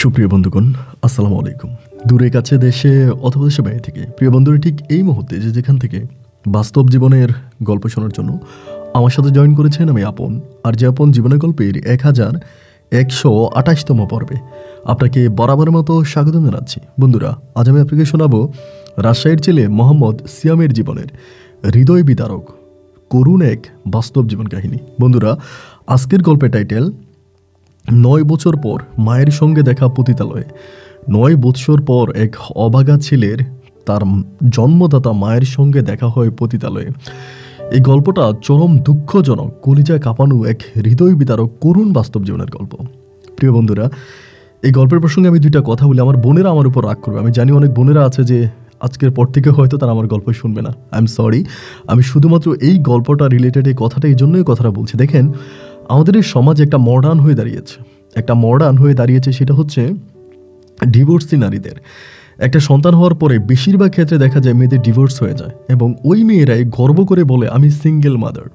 সুপ্রিয় বন্ধুগণ, আসসালামু আলাইকুম। দূরে কাছে দেশে অথবা দেশে বাইরে থেকে প্রিয় বন্ধুরা ঠিক এই মুহূর্তে যেখান থেকে বাস্তব জীবনের গল্প শোনার জন্য আমার সাথে জয়েন করেছেন আমি আপন। আর যে আপন জীবনের গল্পের 1128তম পর্বে আপনাকে বরাবরের মতো স্বাগত জানাচ্ছি। বন্ধুরা, আজ আমি আপনাকে শোনাবো রাজশাহীর ছেলে মোহাম্মদ সিয়ামের জীবনের হৃদয় বিদারক করুণ এক বাস্তব জীবন কাহিনী। বন্ধুরা, আজকের গল্পের টাইটেল 9 বছর পর মায়ের সঙ্গে দেখা পতিতালয়ে। 9 বছর পর এক অবাগা ছেলের তার জন্মদাতা মায়ের সঙ্গে দেখা হয় পতিতালয়ে। এই গল্পটা চরম দুঃখজনক, কলিজা কাঁপানো এক হৃদয় বিদারক করুণ বাস্তব জীবনের গল্প। প্রিয় বন্ধুরা, এই গল্পের প্রসঙ্গে আমি দুইটা কথা বলি। আমার বোনেরা আমার উপর রাগ করবে, আমি জানি অনেক বোনেরা আছে যে আজকের পর থেকে হয়তো তারা আমার গল্প শুনবে না। আই এম সরি, আমি শুধুমাত্র এই গল্পটা রিলেটেড এই কথাটা এই জন্যই কথাটা বলছি। দেখেন, আমাদের এই সমাজে একটা মডার্ন হয়ে দাঁড়িয়েছে, সেটা হচ্ছে ডিভোর্সি নারীদের। একটা সন্তান হওয়ার পরে বেশিরভাগ ক্ষেত্রে দেখা যায় মেয়েদের ডিভোর্স হয়ে যায় এবং ওই মেয়েরাই গর্ব করে বলে আমি সিঙ্গেল মাদার।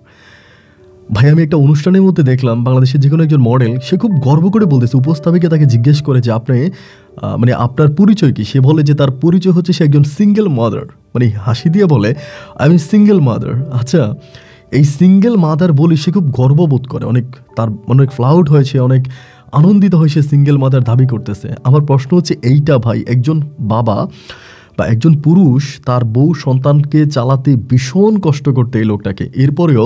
ভাই, আমি একটা অনুষ্ঠানের মধ্যে দেখলাম বাংলাদেশের যে কোনো একজন মডেল, সে খুব গর্ব করে বলতেছে, উপস্থাপিকা তাকে জিজ্ঞেস করে যে আপনি আপনার পরিচয় কি? সে বলে যে তার পরিচয় হচ্ছে সে একজন সিঙ্গেল মাদার। হাসি দিয়ে বলে আমি সিঙ্গেল মাদার। আচ্ছা, এই সিঙ্গেল মাদার বলে সে খুব গর্ববোধ করে, তার অনেক ফ্লাউড হয়েছে, অনেক আনন্দিত হয়ে সে সিঙ্গেল মাদার দাবি করতেছে। আমার প্রশ্ন হচ্ছে এইটা, ভাই, একজন বাবা বা একজন পুরুষ তার বউ সন্তানকে চালাতে ভীষণ কষ্ট করতে এই লোকটাকে, এরপরেও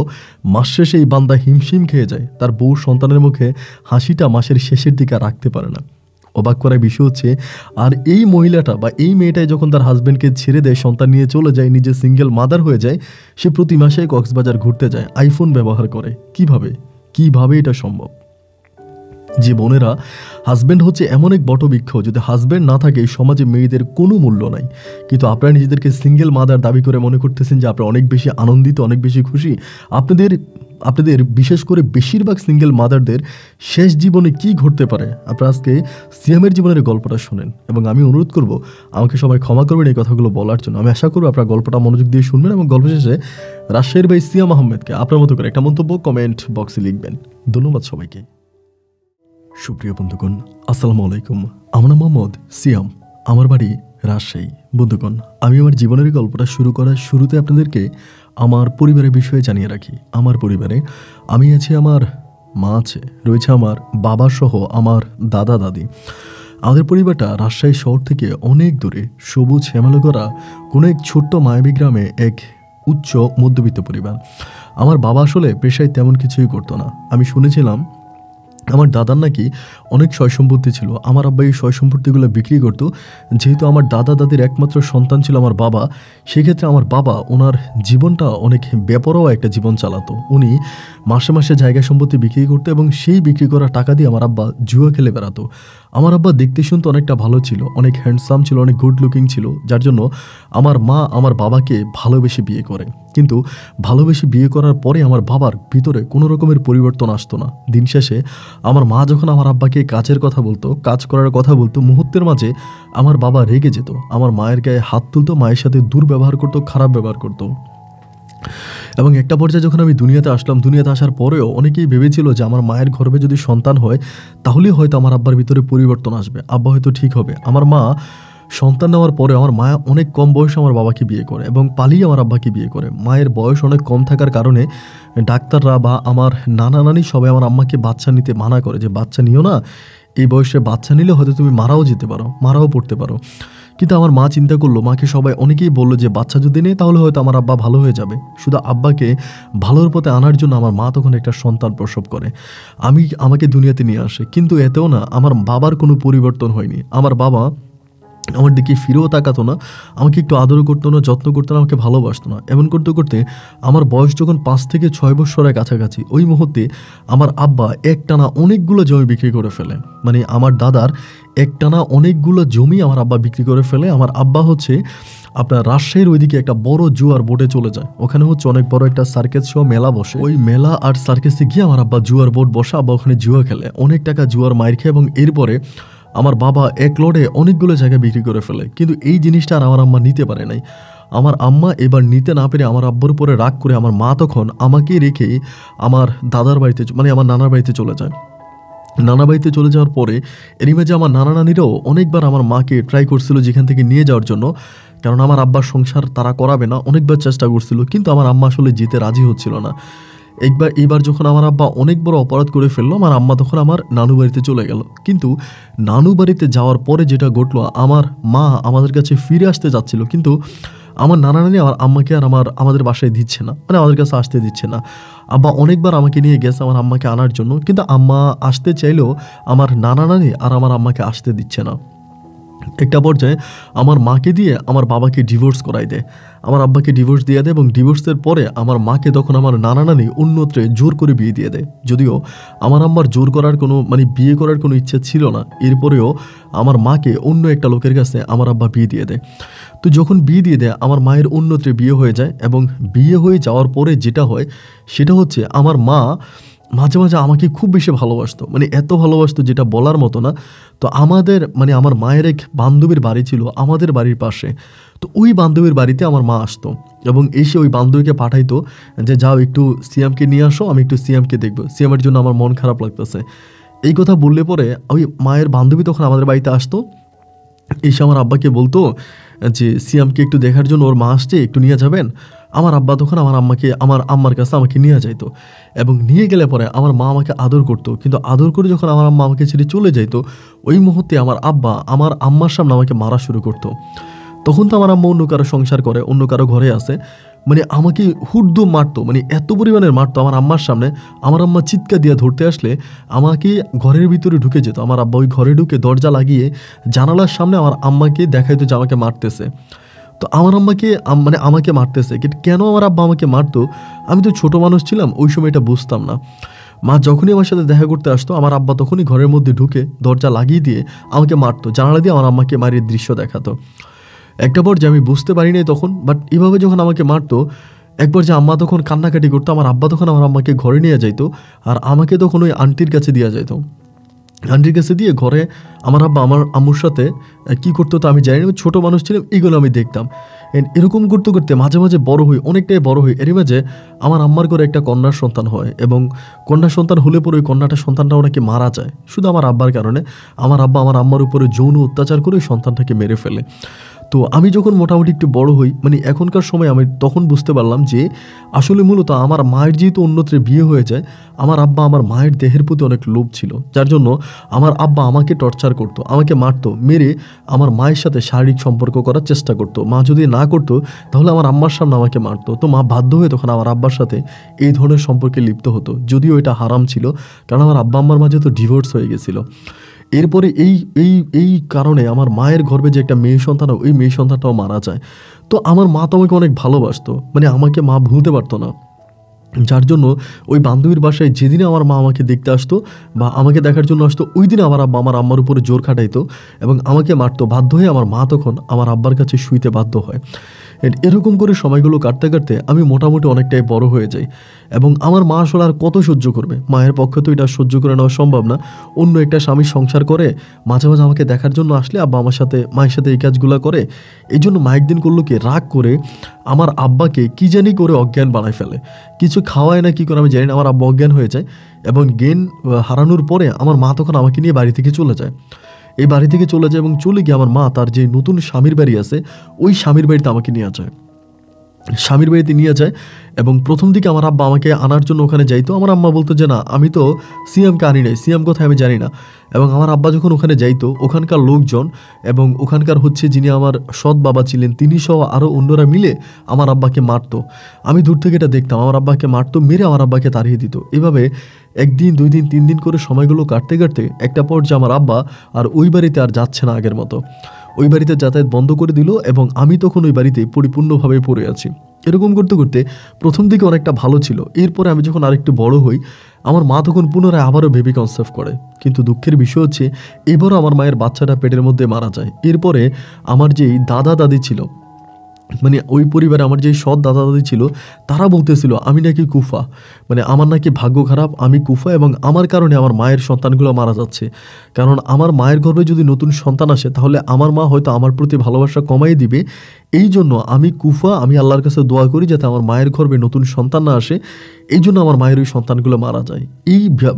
মাস শেষে এই বান্দা হিমশিম খেয়ে যায়, তার বউ সন্তানের মুখে হাসিটা মাসের শেষের দিকে রাখতে পারে না। অবাক করার বিষয় হচ্ছে, আর এই মহিলাটা বা এই মেয়েটাই যখন তার হাজব্যান্ডকে ছেড়ে দেয়, সন্তান নিয়ে চলে যায়, নিজে সিঙ্গেল মাদার হয়ে যায়, সে প্রতি মাসে কক্সবাজার ঘুরতে যায়, আইফোন ব্যবহার করে। কিভাবে এটা সম্ভব? যে বোনেরা, হাজব্যান্ড হচ্ছে এমন এক বটবৃক্ষ, যদি হাজব্যান্ড না থাকে এই সমাজে মেয়েদের কোনো মূল্য নাই। কিন্তু আপনারা নিজেদেরকে সিঙ্গেল মাদার দাবি করে মনে করতেছেন যে আপনারা অনেক বেশি আনন্দিত, অনেক বেশি খুশি। আপনাদের বিশেষ করে বেশিরভাগ সিঙ্গেল মাদারদের শেষ জীবনে কি ঘটতে পারে, আপনারা আজকে সিয়ামের জীবনের গল্পটা শোনেন। এবং আমি অনুরোধ করব, আমাকে সবাই ক্ষমা করবেন এই কথাগুলো বলার জন্য। আমি আশা করব আপনারা গল্পটা মনোযোগ দিয়ে শুনবেন এবং গল্প শেষে রাজশাহীর ভাই সিয়াম আহমেদকে আপনার মতো করে একটা মন্তব্য কমেন্ট বক্সে লিখবেন। ধন্যবাদ সবাইকে। সুপ্রিয় বন্ধুগণ, আসসালামু আলাইকুম। আমার নাম মোহাম্মদ সিয়াম, আমার বাড়ি রাজশাহী। বন্ধুগণ, আমি আমার জীবনের গল্পটা শুরু করার শুরুতে আপনাদেরকে আমার পরিবারের বিষয়ে জানিয়ে রাখি। আমার পরিবারে আমি আছি, আমার মা আছে, রয়েছে আমার বাবা সহ আমার দাদা দাদি। আমাদের পরিবারটা রাজশাহী শহর থেকে অনেক দূরে, সবুজ শ্যামলে করা কোনো এক ছোট্ট মায়াবী গ্রামে এক উচ্চ মধ্যবিত্ত পরিবার। আমার বাবা আসলে পেশায় তেমন কিছুই করতো না। আমি শুনেছিলাম আমার দাদার নাকি অনেক সয় সম্পত্তি ছিল। আমার আব্বা এই সয় সম্পত্তিগুলো বিক্রি করতো। যেহেতু আমার দাদা দাদির একমাত্র সন্তান ছিল আমার বাবা, সেক্ষেত্রে আমার বাবা ওনার জীবনটা অনেক বেপরোয়া একটা জীবন চালাতো। উনি মাসে মাসে জায়গা সম্পত্তি বিক্রি করতো এবং সেই বিক্রি করা টাকা দিয়ে আমার আব্বা জুয়া খেলে বেড়াতো। আমার আব্বা দেখতে শুনতে অনেকটা ভালো ছিল, অনেক হ্যান্ডসাম ছিল, অনেক গুড লুকিং ছিল, যার জন্য আমার মা আমার বাবাকে ভালোবেসে বিয়ে করে। কিন্তু ভালোবেসে বিয়ে করার পরে আমার বাবার ভিতরে কোনো রকমের পরিবর্তন আসতো না। দিন শেষে আমার মা যখন আমার আব্বাকে কাজের কথা বলতো, কাজ করার কথা বলতো, মুহূর্তের মাঝে আমার বাবা রেগে যেত, আমার মায়ের গায়ে হাত তুলতো, মায়ের সাথে দুর্ব্যবহার করতো, খারাপ ব্যবহার করতো। এবং একটা পর্যায়ে যখন আমি দুনিয়াতে আসলাম, দুনিয়াতে আসার পরেও অনেকেই ভেবেছিল যে আমার মায়ের গর্ভে যদি সন্তান হয় তাহলেই হয়তো আমার আব্বার ভিতরে পরিবর্তন আসবে, আব্বা হয়তো ঠিক হবে। আমার মা সন্তান নেওয়ার পরে আমার মা অনেক কম বয়সে আমার বাবাকে বিয়ে করে এবং পালিয়ে আমার আব্বাকে বিয়ে করে। মায়ের বয়স অনেক কম থাকার কারণে ডাক্তাররা বা আমার নানা নানি সবাই আমার আম্মাকে বাচ্চা নিতে মানা করে, যে বাচ্চা নিও না, এই বয়সে বাচ্চা নিলে হয়তো তুমি মারাও যেতে পারো, মারাও পড়তে পারো। কিন্তু আমার মা চিন্তা করলো, মাকে সবাই অনেকেই বললো যে বাচ্চা যদি নেই তাহলে হয়তো আমার আব্বা ভালো হয়ে যাবে। শুধু আব্বাকে ভালোর পথে আনার জন্য আমার মা তখন একটা সন্তান প্রসব করে, আমাকে দুনিয়াতে নিয়ে আসে। কিন্তু এতেও না আমার বাবার কোনো পরিবর্তন হয়নি। আমার বাবা আমার দিকে ফিরেও তাকাতো না, আমাকে একটু আদর করতো না, যত্ন করতো না, আমাকে ভালোবাসতো না। এমন করতে করতে আমার বয়স যখন 5 থেকে 6 বছরের কাছাকাছি, ওই মুহূর্তে আমার আব্বা একটানা অনেকগুলো জমি বিক্রি করে ফেলে। আমার দাদার একটানা অনেকগুলো জমি আমার আব্বা বিক্রি করে ফেলে। আমার আব্বা হচ্ছে আপনার রাজশাহীর ওইদিকে একটা বড় জুয়ার বোটে চলে যায়। ওখানে হচ্ছে অনেক বড় একটা সার্কেস সহ মেলা বসে। ওই মেলা আর সার্কেসে গিয়ে আমার আব্বা জুয়ার বোট বসে, আব্বা ওখানে জুয়া খেলে, অনেক টাকা জুয়ার মাইর খায় এবং এরপরে আমার বাবা এক লড়ে অনেকগুলো জায়গা বিক্রি করে ফেলে। কিন্তু এই জিনিসটা আর আমার আম্মা নিতে পারে নাই। আমার আম্মা এবার নিতে না পেরে আমার আব্বুর উপরে রাগ করে আমার মা তখন আমাকে রেখে আমার দাদার বাড়িতে আমার নানার বাড়িতে চলে যায়। নানা বাড়িতে চলে যাওয়ার পরে এরই মাঝে আমার নানা নানিরাও অনেকবার আমার মাকে ট্রাই করছিল যেখান থেকে নিয়ে যাওয়ার জন্য, কারণ আমার আব্বার সংসার তারা করাবে না, অনেকবার চেষ্টা করছিল, কিন্তু আমার আম্মা আসলে যেতে রাজি হচ্ছিল না। এইবার যখন আমার আব্বা অনেক বড় অপরাধ করে ফেললো, আমার আম্মা তখন আমার নানু বাড়িতে চলে গেল। কিন্তু নানু বাড়িতে যাওয়ার পরে যেটা ঘটলো, আমার মা আমাদের কাছে ফিরে আসতে যাচ্ছিল, কিন্তু আমার নানা নানি আমার আম্মাকে আর আমাদের বাসায় দিচ্ছে না, মানে আমাদের কাছে আসতে দিচ্ছে না। আব্বা অনেকবার আমাকে নিয়ে গেছে আমার আম্মাকে আনার জন্য, কিন্তু আম্মা আসতে চাইলেও আমার নানা নানি আর আমার আম্মাকে আসতে দিচ্ছে না। একটা পর্যায়ে আমার মাকে দিয়ে আমার বাবাকে ডিভোর্স করাই দেয়, আমার আব্বাকে ডিভোর্স দিয়ে দেয়, এবং ডিভোর্সের পরে আমার মাকে তখন আমার নানা নানি অন্যত্রে জোর করে বিয়ে দিয়ে দেয়। যদিও আমার আম্মার জোর করার কোনো বিয়ে করার কোনো ইচ্ছে ছিল না, এরপরেও আমার মাকে অন্য একটা লোকের কাছে আমার আব্বা বিয়ে দিয়ে দেয়। তো যখন বিয়ে দিয়ে দেয়, আমার মায়ের অন্যত্রে বিয়ে হয়ে যায়, এবং বিয়ে হয়ে যাওয়ার পরে যেটা হয় সেটা হচ্ছে আমার মা মাঝে মাঝে আমাকে খুব বেশি ভালোবাসতো, মানে এত ভালোবাসতো যেটা বলার মতো না। তো আমার মায়ের এক বান্ধবীর বাড়ি ছিল আমাদের বাড়ির পাশে। তো ওই বান্ধবীর বাড়িতে আমার মা আসতো এবং এসে ওই বান্ধবীকে পাঠাইতো যে যাও একটু সিয়ামকে নিয়ে আসো, আমি একটু সিয়ামকে দেখবো, সিয়ামের জন্য আমার মন খারাপ লাগতেছে। এই কথা বললে পরে ওই মায়ের বান্ধবী তখন আমাদের বাড়িতে আসতো, এসে আমার আব্বাকে বলতো যে সিয়ামকে একটু দেখার জন্য ওর মা আসছে, একটু নিয়ে যাবেন। আমার আব্বা তখন আমার আম্মার কাছে আমাকে নিয়ে যাইতো, এবং নিয়ে গেলে পরে আমার মা আমাকে আদর করতো। কিন্তু আদর করে যখন আমার আম্মা আমাকে ছেড়ে চলে যাইতো, ওই মুহূর্তে আমার আব্বা আমার আম্মার সামনে আমাকে মারা শুরু করতো। তখন তো আমার আম্মা অন্য কারো সংসার করে, অন্য কারো ঘরে আছে, মানে আমাকে হুড়দুম মারতো, মানে এত পরিমাণের মারতো আমার আম্মার সামনে। আমার আম্মা চিৎকার দিয়ে ধরতে আসলে আমাকে ঘরের ভিতরে ঢুকে যেত, আমার আব্বা ওই ঘরে ঢুকে দরজা লাগিয়ে জানালার সামনে আমার আম্মাকে দেখাইতো যে আমাকে মারতেছে। তো আমার আম্মাকে আমাকে মারতেছে, কিন্তু কেন আমার আব্বা আমাকে মারতো আমি তো ছোট মানুষ ছিলাম, ওই সময় এটা বুঝতাম না। মা যখনই আমার সাথে দেখা করতে আসতো, আমার আব্বা তখনই ঘরের মধ্যে ঢুকে দরজা লাগিয়ে দিয়ে আমাকে মারতো, জানালা দিয়ে আমার আম্মাকে মারিয়ে দৃশ্য দেখাতো। একটা পর্যায়ে আমি বুঝতে পারি নাই তখন, বাট এভাবে যখন আমাকে মারতো, একবার যে আম্মা তখন কান্নাকাটি করতো, আমার আব্বা তখন আমার আম্মাকে ঘরে নিয়ে যাইতো, আর আমাকে তখন ওই আন্টির কাছে দিয়ে যাইতো। আন্টির কাছে দিয়ে ঘরে আমার আব্বা আমার আম্মুর সাথে কী করতো তো আমি জানি না, ছোটো মানুষ ছিলাম, এগুলো আমি দেখতাম। এরকম করতে করতে মাঝে মাঝে বড় হই, অনেকটাই বড় হই। এরই মাঝে আমার আম্মার ঘরে একটা কন্যার সন্তান হয়, এবং কন্যার সন্তান হলে পরে ওই সন্তানটাও নাকি মারা যায় শুধু আমার আব্বার কারণে। আমার আব্বা আমার আম্মার উপরে যৌন অত্যাচার করে ওই সন্তানটাকে মেরে ফেলে। তো আমি যখন মোটামুটি একটু বড় হই, মানে এখনকার সময় আমি তখন বুঝতে পারলাম যে আসলে মূলত আমার মায়ের যেহেতু অন্যত্রে বিয়ে হয়ে যায়, আমার আব্বা আমার মায়ের দেহের প্রতি অনেক লোভ ছিল, যার জন্য আমার আব্বা আমাকে টর্চার করতো, আমাকে মারতো, মেরে আমার মায়ের সাথে শারীরিক সম্পর্ক করার চেষ্টা করতো। মা যদি না করতো তাহলে আমার আম্মার সামনে আমাকে মারতো। তো মা বাধ্য হয়ে তখন আমার আব্বার সাথে এই ধরনের সম্পর্কে লিপ্ত হতো, যদিও এটা হারাম ছিল, কারণ আমার আব্বা আম্মার মাঝে তো ডিভোর্স হয়ে গেছিলো। এরপরে এই এই এই কারণে আমার মায়ের গর্ভে যে একটা মেয়ে সন্তান, ওই মেয়ে সন্তানটাও মারা যায়। তো আমার মা তো আমাকে অনেক ভালোবাসতো, মানে আমাকে মা ভুলতে পারতো না, যার জন্য ওই বান্ধবীর বাসায় যেদিনে আমার মা আমাকে দেখতে আসতো বা আমাকে দেখার জন্য আসতো, ওই দিনে আমার আব্বা আমার আম্মার উপরে জোর খাটাইতো এবং আমাকে মারতো। বাধ্য হয়ে আমার মা তখন আমার আব্বার কাছে শুইতে বাধ্য হয়। এরকম করে সময়গুলো কাটতে কাটতে আমি মোটামুটি অনেকটাই বড় হয়ে যাই, এবং আমার মা আসলে আর কত সহ্য করবে, মায়ের পক্ষে তো এটা সহ্য করে নেওয়া সম্ভব না। অন্য একটা স্বামীর সংসার করে মাঝে মাঝে আমাকে দেখার জন্য আসলে আব্বা মায়ের সাথে এই কাজগুলো করে। এই জন্য মা একদিন করলো কি, রাগ করে আমার আব্বাকে কি জানি করে অজ্ঞান বানায় ফেলে, কিছু খাওয়ায় না কি করে আমি জানি না, আমার আব্বা অজ্ঞান হয়ে যায়, এবং জ্ঞান হারানোর পরে আমার মা তখন আমাকে নিয়ে বাড়ি থেকে চলে যায়। এই বাড়ি থেকে চলে যায় এবং চলে গিয়ে আমার মা তার যে নতুন স্বামীর বাড়ি আছে ওই স্বামীর বাড়িতে আমাকে নিয়ে যায়, স্বামীর বাড়িতে নিয়ে যায়। এবং প্রথম দিকে আমার আব্বা আমাকে আনার জন্য ওখানে যাইতো, আমার আম্মা বলতো যে না আমি তো সিয়ামকে আনি নাই, সিয়াম কোথায় আমি জানি না। এবং আমার আব্বা যখন ওখানে যাইতো, ওখানকার লোকজন এবং ওখানকার যিনি আমার সৎ বাবা ছিলেন তিনি সহ আরও অন্যরা মিলে আমার আব্বাকে মারতো। আমি দূর থেকে এটা দেখতাম, আমার আব্বাকে মারতো, মেরে আমার আব্বাকে তাড়িয়ে দিত। এভাবে একদিন, 2 দিন, 3 দিন করে সময়গুলো কাটতে কাটতে একটা পর্যায়ে আমার আব্বা আর ওই বাড়িতে আর যাচ্ছে না আগের মতো, ওই বাড়িতে যাতায়াত বন্ধ করে দিল, এবং আমি তখন ওই বাড়িতে পরিপূর্ণভাবে পড়ে আছি। এরকম করতে করতে প্রথম দিকে অনেকটা ভালো ছিল। এরপরে আমি যখন আরেকটু বড় হই, আমার মা তখন পুনরায় আবারও বেবি কনসেপ্ট করে, কিন্তু দুঃখের বিষয় হচ্ছে এবারও আমার মায়ের বাচ্চাটা পেটের মধ্যে মারা যায়। এরপরে আমার যেই দাদা দাদি ছিল, মানে ওই পরিবারে আমার যে সৎ দাদা দাদি ছিল তারা বলতেছিল আমি নাকি কুফা, মানে আমার নাকি ভাগ্য খারাপ, আমি কুফা এবং আমার কারণে আমার মায়ের সন্তানগুলো মারা যাচ্ছে। কারণ আমার মায়ের গর্ভে যদি নতুন সন্তান আসে তাহলে আমার মা হয়তো আমার প্রতি ভালোবাসা কমাই দিবে। এই জন্য আমি কুফা, আমি আল্লাহর কাছে দোয়া করি যাতে আমার মায়ের গর্ভে নতুন সন্তান না আসে, এই জন্য আমার মায়ের ওই সন্তানগুলো মারা যায়।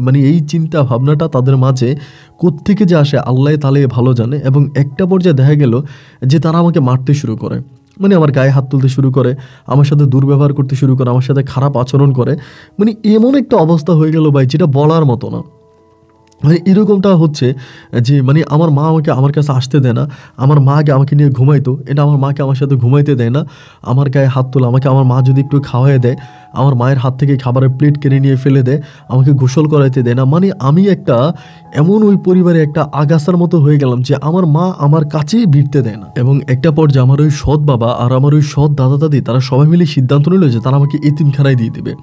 মানে এই চিন্তা ভাবনাটা তাদের মাঝে কোত্থেকে যে আসে আল্লাহ তালে ভালো জানে। এবং একটা পর্যায়ে দেখা গেল যে তারা আমাকে মারতে শুরু করে, মানে আমার গায়ে হাত তুলতে শুরু করে, আমার সাথে দুর্ব্যবহার করতে শুরু করে, আমার সাথে খারাপ আচরণ করে। মানে এমন একটা অবস্থা হয়ে গেল ভাই যেটা বলার মতো না। মানে এরকমটা হচ্ছে যে মানে আমার মা আমাকে আমার কাছে আসতে দেয় না, আমার মা আগে আমাকে নিয়ে ঘুমাইতো, এটা আমার মাকে আমার সাথে ঘুমাইতে দেয় না, আমার গায়ে হাত তোলা, আমাকে আমার মা যদি একটু খাওয়াই দেয় আমার মায়ের হাত থেকে খাবারের প্লেট কেড়ে নিয়ে ফেলে দেয়, আমাকে গোসল করাইতে দেয় না। মানে আমি একটা এমন ওই পরিবারে একটা আগাছার মতো হয়ে গেলাম যে আমার মা আমার কাছেই ভিড়তে দেয় না। এবং একটা পর্যায়ে আমার ওই সৎ বাবা আর আমার ওই সৎ দাদা দাদি তারা সবাই মিলে সিদ্ধান্ত নিল যে তারা আমাকে এতিমখানায় দিয়ে দেবে,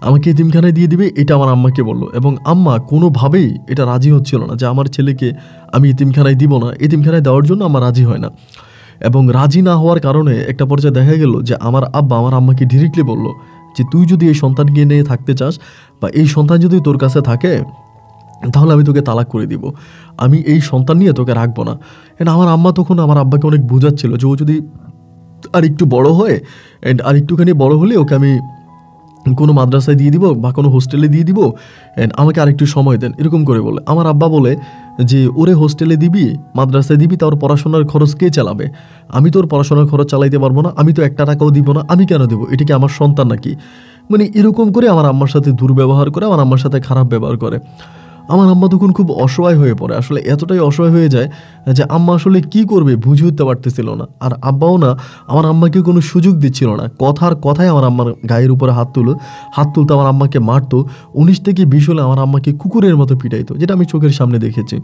আমাকে এতিমখানায় দিয়ে দিবে, এটা আমার আম্মাকে বললো। এবং আম্মা কোনোভাবেই এটা রাজি হচ্ছিল না যে আমার ছেলেকে আমি এতিমখানায় দিব না, এতিমখানায় দেওয়ার জন্য আমার রাজি হয় না। এবং রাজি না হওয়ার কারণে একটা পর্যায়ে দেখা গেল যে আমার আব্বা আমার আম্মাকে ডিরেক্টলি বলল যে তুই যদি এই সন্তানকে নিয়ে থাকতে চাস বা এই সন্তান যদি তোর কাছে থাকে তাহলে আমি তোকে তালাক করে দিব, আমি এই সন্তান নিয়ে তোকে রাখবো না। এন্ড আমার আম্মা তখন আমার আব্বাকে অনেক বোঝাচ্ছিল যে ও যদি আর একটু বড় হয় অ্যান্ড আর একটুখানি বড় হলে ওকে আমি কোনো মাদ্রাসায় দিয়ে দিব বা কোনো হোস্টেলে দিয়ে দিব, অ্যান্ড আমাকে আরেকটু সময় দেন, এরকম করে বলে। আমার আব্বা বলে যে ওরে হোস্টেলে দিবি, মাদ্রাসায় দিবি, তার পড়াশোনার খরচ কে চালাবে? আমি তোর পড়াশোনার খরচ চালাইতে পারবো না, আমি তো একটা টাকাও দিব না, আমি কেন দেবো? এটা কি আমার সন্তান নাকি? মানে এরকম করে আমার আম্মার সাথে দুর্ব্যবহার করে, আমার আম্মার সাথে খারাপ ব্যবহার করে। আমার আম্মা তখন খুব অসহায় হয়ে পড়ে, আসলে এতটাই অসহায় হয়ে যায় যে আম্মা আসলে কি করবে বুঝে উঠতে পারতেছিল না। আর আব্বাও না আমার আম্মাকে কোনো সুযোগ দিচ্ছিল না, কথার কথায় আমার আম্মার গায়ের উপরে হাত তুলতো, আমার আম্মাকে মারতো, 19 থেকে 20 হলে আমার আম্মাকে কুকুরের মতো পিটাইতো, যেটা আমি চোখের সামনে দেখেছি।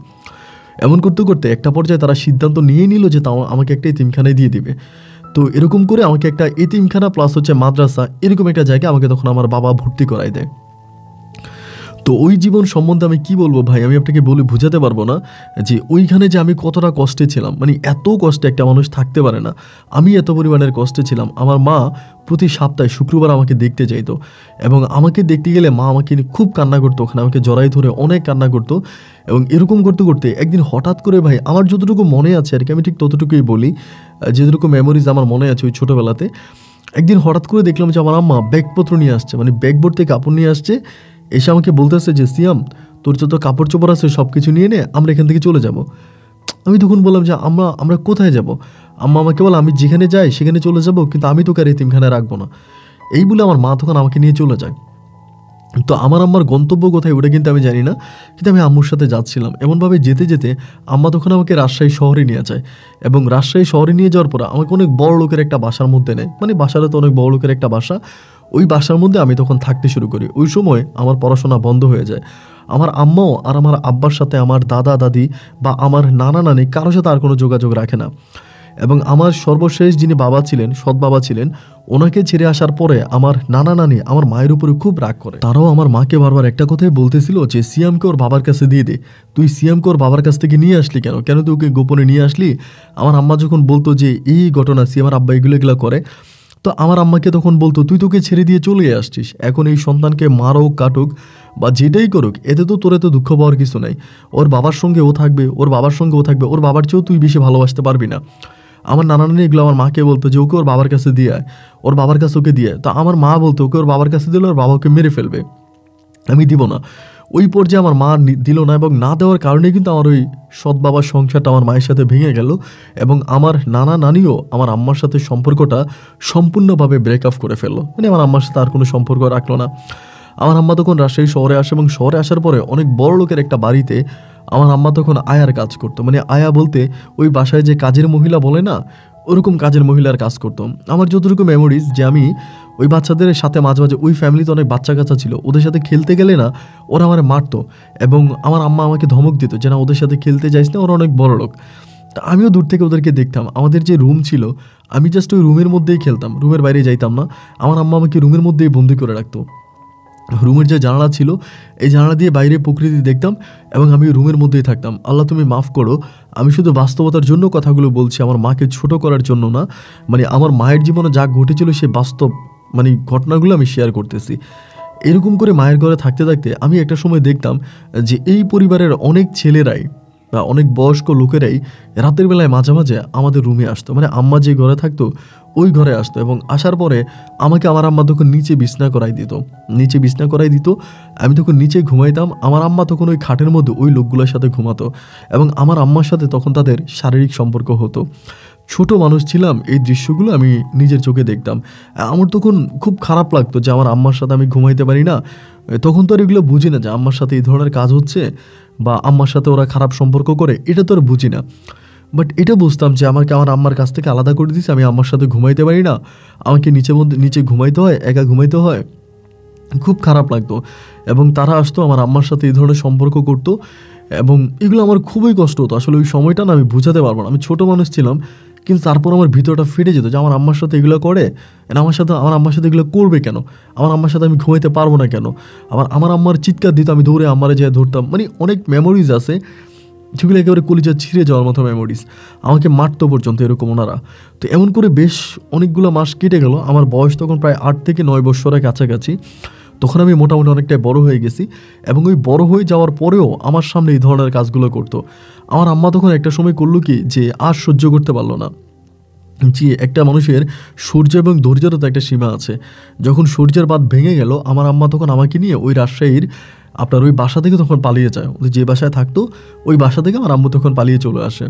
এমন করতে করতে একটা পর্যায়ে তারা সিদ্ধান্ত নিয়ে নিল যে তাও আমাকে একটা এতিমখানায় দিয়ে দিবে। তো এরকম করে আমাকে একটা এতিমখানা প্লাস হচ্ছে মাদ্রাসা এরকম একটা জায়গায় আমাকে তখন আমার বাবা ভর্তি করাই দেয়। তো ওই জীবন সম্বন্ধে আমি কি বলবো ভাই, আমি আপনাকে বলে বোঝাতে পারবো না যে ওইখানে যে আমি কতটা কষ্টে ছিলাম। মানে এত কষ্টে একটা মানুষ থাকতে পারে না, আমি এত পরিমাণের কষ্টে ছিলাম। আমার মা প্রতি সপ্তাহে শুক্রবার আমাকে দেখতে চাইতো এবং আমাকে দেখতে গেলে মা আমাকে নিয়ে খুব কান্না করতো, ওখানে আমাকে জড়াই ধরে অনেক কান্না করতো। এবং এরকম করতে করতে একদিন হঠাৎ করে ভাই, আমার যতটুকু মনে আছে আর কি, আমি ঠিক ততটুকুই বলি, যেটুকু মেমোরিজ আমার মনে আছে ওই ছোটোবেলাতে, একদিন হঠাৎ করে দেখলাম যে আমার আম্মা ব্যাগপত্র নিয়ে আসছে, মানে ব্যাগ ভর্তি কাপড় নিয়ে আসছে, এসে আমাকে বলতেছে যে সিয়াম তোর যত কাপড় চোপড় আছে সব কিছু নিয়ে নে, আমরা এখান থেকে চলে যাব। আমি তখন বললাম যে আমরা কোথায় যাব? আম্মা আমাকে বলে আমি যেখানে যাই সেখানে চলে যাব, কিন্তু আমি তোকে আর এতিমখানায় রাখবো না। এই বলে আমার মা তখন আমাকে নিয়ে চলে যায়। তো আমার আম্মার গন্তব্য কোথায় ওটা কিন্তু আমি জানি না, কিন্তু আমি আম্মুর সাথে যাচ্ছিলাম। এমনভাবে যেতে যেতে আম্মা তখন আমাকে রাজশাহী শহরে নিয়ে যায় এবং রাজশাহী শহরে নিয়ে যাওয়ার পর আমাকে অনেক বড় লোকের একটা বাসার মধ্যে নেয়, মানে বাসাটা তো অনেক বড় লোকের একটা বাসা, ওই বাসার মধ্যে আমি তখন থাকতে শুরু করি। ওই সময় আমার পড়াশোনা বন্ধ হয়ে যায়। আমার আম্মাও আর আমার আব্বার সাথে আমার দাদা দাদি বা আমার নানা নানি কারোর সাথে আর কোনো যোগাযোগ রাখে না। এবং আমার সর্বশেষ যিনি বাবা ছিলেন, সৎ বাবা ছিলেন, ওনাকে ছেড়ে আসার পরে আমার নানা নানি আমার মায়ের উপরে খুব রাগ করে। তারাও আমার মাকে বারবার একটা কথাই বলতেছিল যে সিয়ামকে ওর বাবার কাছে দিয়ে দে, তুই সিয়ামকে ওর বাবার কাছ থেকে নিয়ে আসলি কেন তুই ওকে গোপনে নিয়ে আসলি? আমার আম্মা যখন বলতো যে এই ঘটনা সিয়ামের আব্বা এগুলো করে, তো আমার আম্মাকে তখন বলতো তুই তোকে ছেড়ে দিয়ে চলে আসছিস, এখন এই সন্তানকে মারুক কাটুক বা যেটাই করুক, এতে তো তোর এত দুঃখ পাওয়ার কিছু নাই, ওর বাবার সঙ্গে ও থাকবে, ওর বাবার সঙ্গে ও থাকবে, ওর বাবার চেয়েও তুই বেশি ভালোবাসতে পারবি না। আমার নানা নানি এগুলো আমার মাকে বলতো যে ওকে ওর বাবার কাছে দিয়ে আয়, ওর বাবার কাছে ওকে দিয়ে। তো আমার মা বলতো ওকে ওর বাবার কাছে দিলে ওর বাবাকে মেরে ফেলবে, আমি দিব না। ওই পর্যায়ে আমার মা দিল না, এবং না দেওয়ার কারণে কিন্তু আমার ওই সৎ বাবার সংসারটা আমার মায়ের সাথে ভেঙে গেল এবং আমার নানা নানিও আমার আম্মার সাথে সম্পর্কটা সম্পূর্ণভাবে ব্রেকআপ করে ফেললো, মানে আমার আম্মার সাথে আর কোনো সম্পর্ক রাখলো না। আমার আম্মা তখন রাজশাহী শহরে আসে এবং শহরে আসার পরে অনেক বড় লোকের একটা বাড়িতে আমার আম্মা তখন আয়ার কাজ করতো, মানে আয়া বলতে ওই বাসায় যে কাজের মহিলা বলে না, ওরকম কাজের মহিলার কাজ করতো। আমার যতটুকু মেমোরিজ যে আমি ওই বাচ্চাদের সাথে মাঝে মাঝে, ওই ফ্যামিলিতে অনেক বাচ্চা কাচ্চা ছিল, ওদের সাথে খেলতে গেলে না ওরা আমার মারতো এবং আমার আম্মা আমাকে ধমক দিত যে না ওদের সাথে খেলতে যাইস না, ওরা অনেক বড় লোক। তা আমিও দূর থেকে ওদেরকে দেখতাম। আমাদের যে রুম ছিল আমি জাস্ট ওই রুমের মধ্যেই খেলতাম, রুমের বাইরে যাইতাম না। আমার আম্মা আমাকে রুমের মধ্যেই বন্দি করে রাখতো। রুমের যে জানালা ছিল এই জানালা দিয়ে বাইরে প্রকৃতি দেখতাম এবং আমি রুমের মধ্যেই থাকতাম। আল্লাহ তুমি মাফ করো, আমি শুধু বাস্তবতার জন্য কথাগুলো বলছি, আমার মাকে ছোট করার জন্য না। মানে আমার মায়ের জীবনে যা ঘটেছিল সে বাস্তব ঘটনাগুলো আমি শেয়ার করতেছি। এরকম করে মায়ের ঘরে থাকতে থাকতে আমি একটা সময় দেখতাম যে এই পরিবারের অনেক ছেলেরাই বা অনেক বয়স্ক লোকেরাই রাতের বেলায় মাঝে মাঝে আমাদের রুমে আসতো। আম্মা যে ঘরে থাকতো ওই ঘরে আসতো এবং আসার পরে আমাকে আমার আম্মা তখন নিচে বিছনা করাই দিত। আমি তখন নিচে ঘুমাইতাম। আমার আম্মা তখন ওই খাটের মধ্যে ওই লোকগুলোর সাথে ঘুমাতো এবং আমার আম্মার সাথে তখন তাদের শারীরিক সম্পর্ক হতো। ছোট মানুষ ছিলাম, এই দৃশ্যগুলো আমি নিজের চোখে দেখতাম। আমার তখন খুব খারাপ লাগতো যে আমার আম্মার সাথে আমি ঘুমাইতে পারি না। তখন তো আর এগুলো বুঝি না যে আম্মার সাথে এই ধরনের কাজ হচ্ছে বা আম্মার সাথে ওরা খারাপ সম্পর্ক করে, এটা তো আর বুঝি না। বাট এটা বুঝতাম যে আমাকে আমার আম্মার কাছ থেকে আলাদা করে দিয়েছে, আমি আম্মার সাথে ঘুমাইতে পারি না, আমাকে নিচে ঘুমাইতে হয়, একা ঘুমাইতে হয়। খুব খারাপ লাগতো এবং তারা আসতো আমার আম্মার সাথে এই ধরনের সম্পর্ক করতো এবং এগুলো আমার খুবই কষ্ট হতো। আসলে ওই সময়টা না আমি বুঝাতে পারবো না, আমি ছোট মানুষ ছিলাম, কিন্তু তারপর আমার ভিতরটা ফেটে যেত যে আমার আম্মার সাথে এগুলো করে, আমার আম্মার সাথে এগুলো করবে কেন, আমার আম্মার সাথে আমি ঘুমাইতে পারবো না কেন। আমার আম্মার চিৎকার দিত, আমি দৌড়ে আম্মারে যেয়ে ধরতাম। অনেক মেমোরিজ আছে যেগুলো একেবারে কলিজা ছিঁড়ে যাওয়ার মতো মেমোরিজ। আমাকে মারতো পর্যন্ত এরকম ওনারা। তো এমন করে বেশ অনেকগুলো মাস কেটে গেল। আমার বয়স তখন প্রায় 8 থেকে 9 বছরের কাছাকাছি। তখন আমি মোটামুটি অনেকটাই বড় হয়ে গেছি এবং ওই বড় হয়ে যাওয়ার পরেও আমার সামনে এই ধরনের কাজগুলো করতো। আমার আম্মা তখন একটা সময় করলো কি যে আর সহ্য করতে পারলো না। জি, একটা মানুষের সূর্য এবং ধৈর্যেরও তো একটা সীমা আছে। যখন সূর্যের বাঁধ ভেঙে গেল, আমার আম্মা তখন আমাকে নিয়ে ওই রাজশাহীর আপনার ওই বাসা থেকে তখন পালিয়ে যায়। যে বাসায় থাকতো ওই বাসা থেকে আমার আম্মু তখন পালিয়ে চলে আসে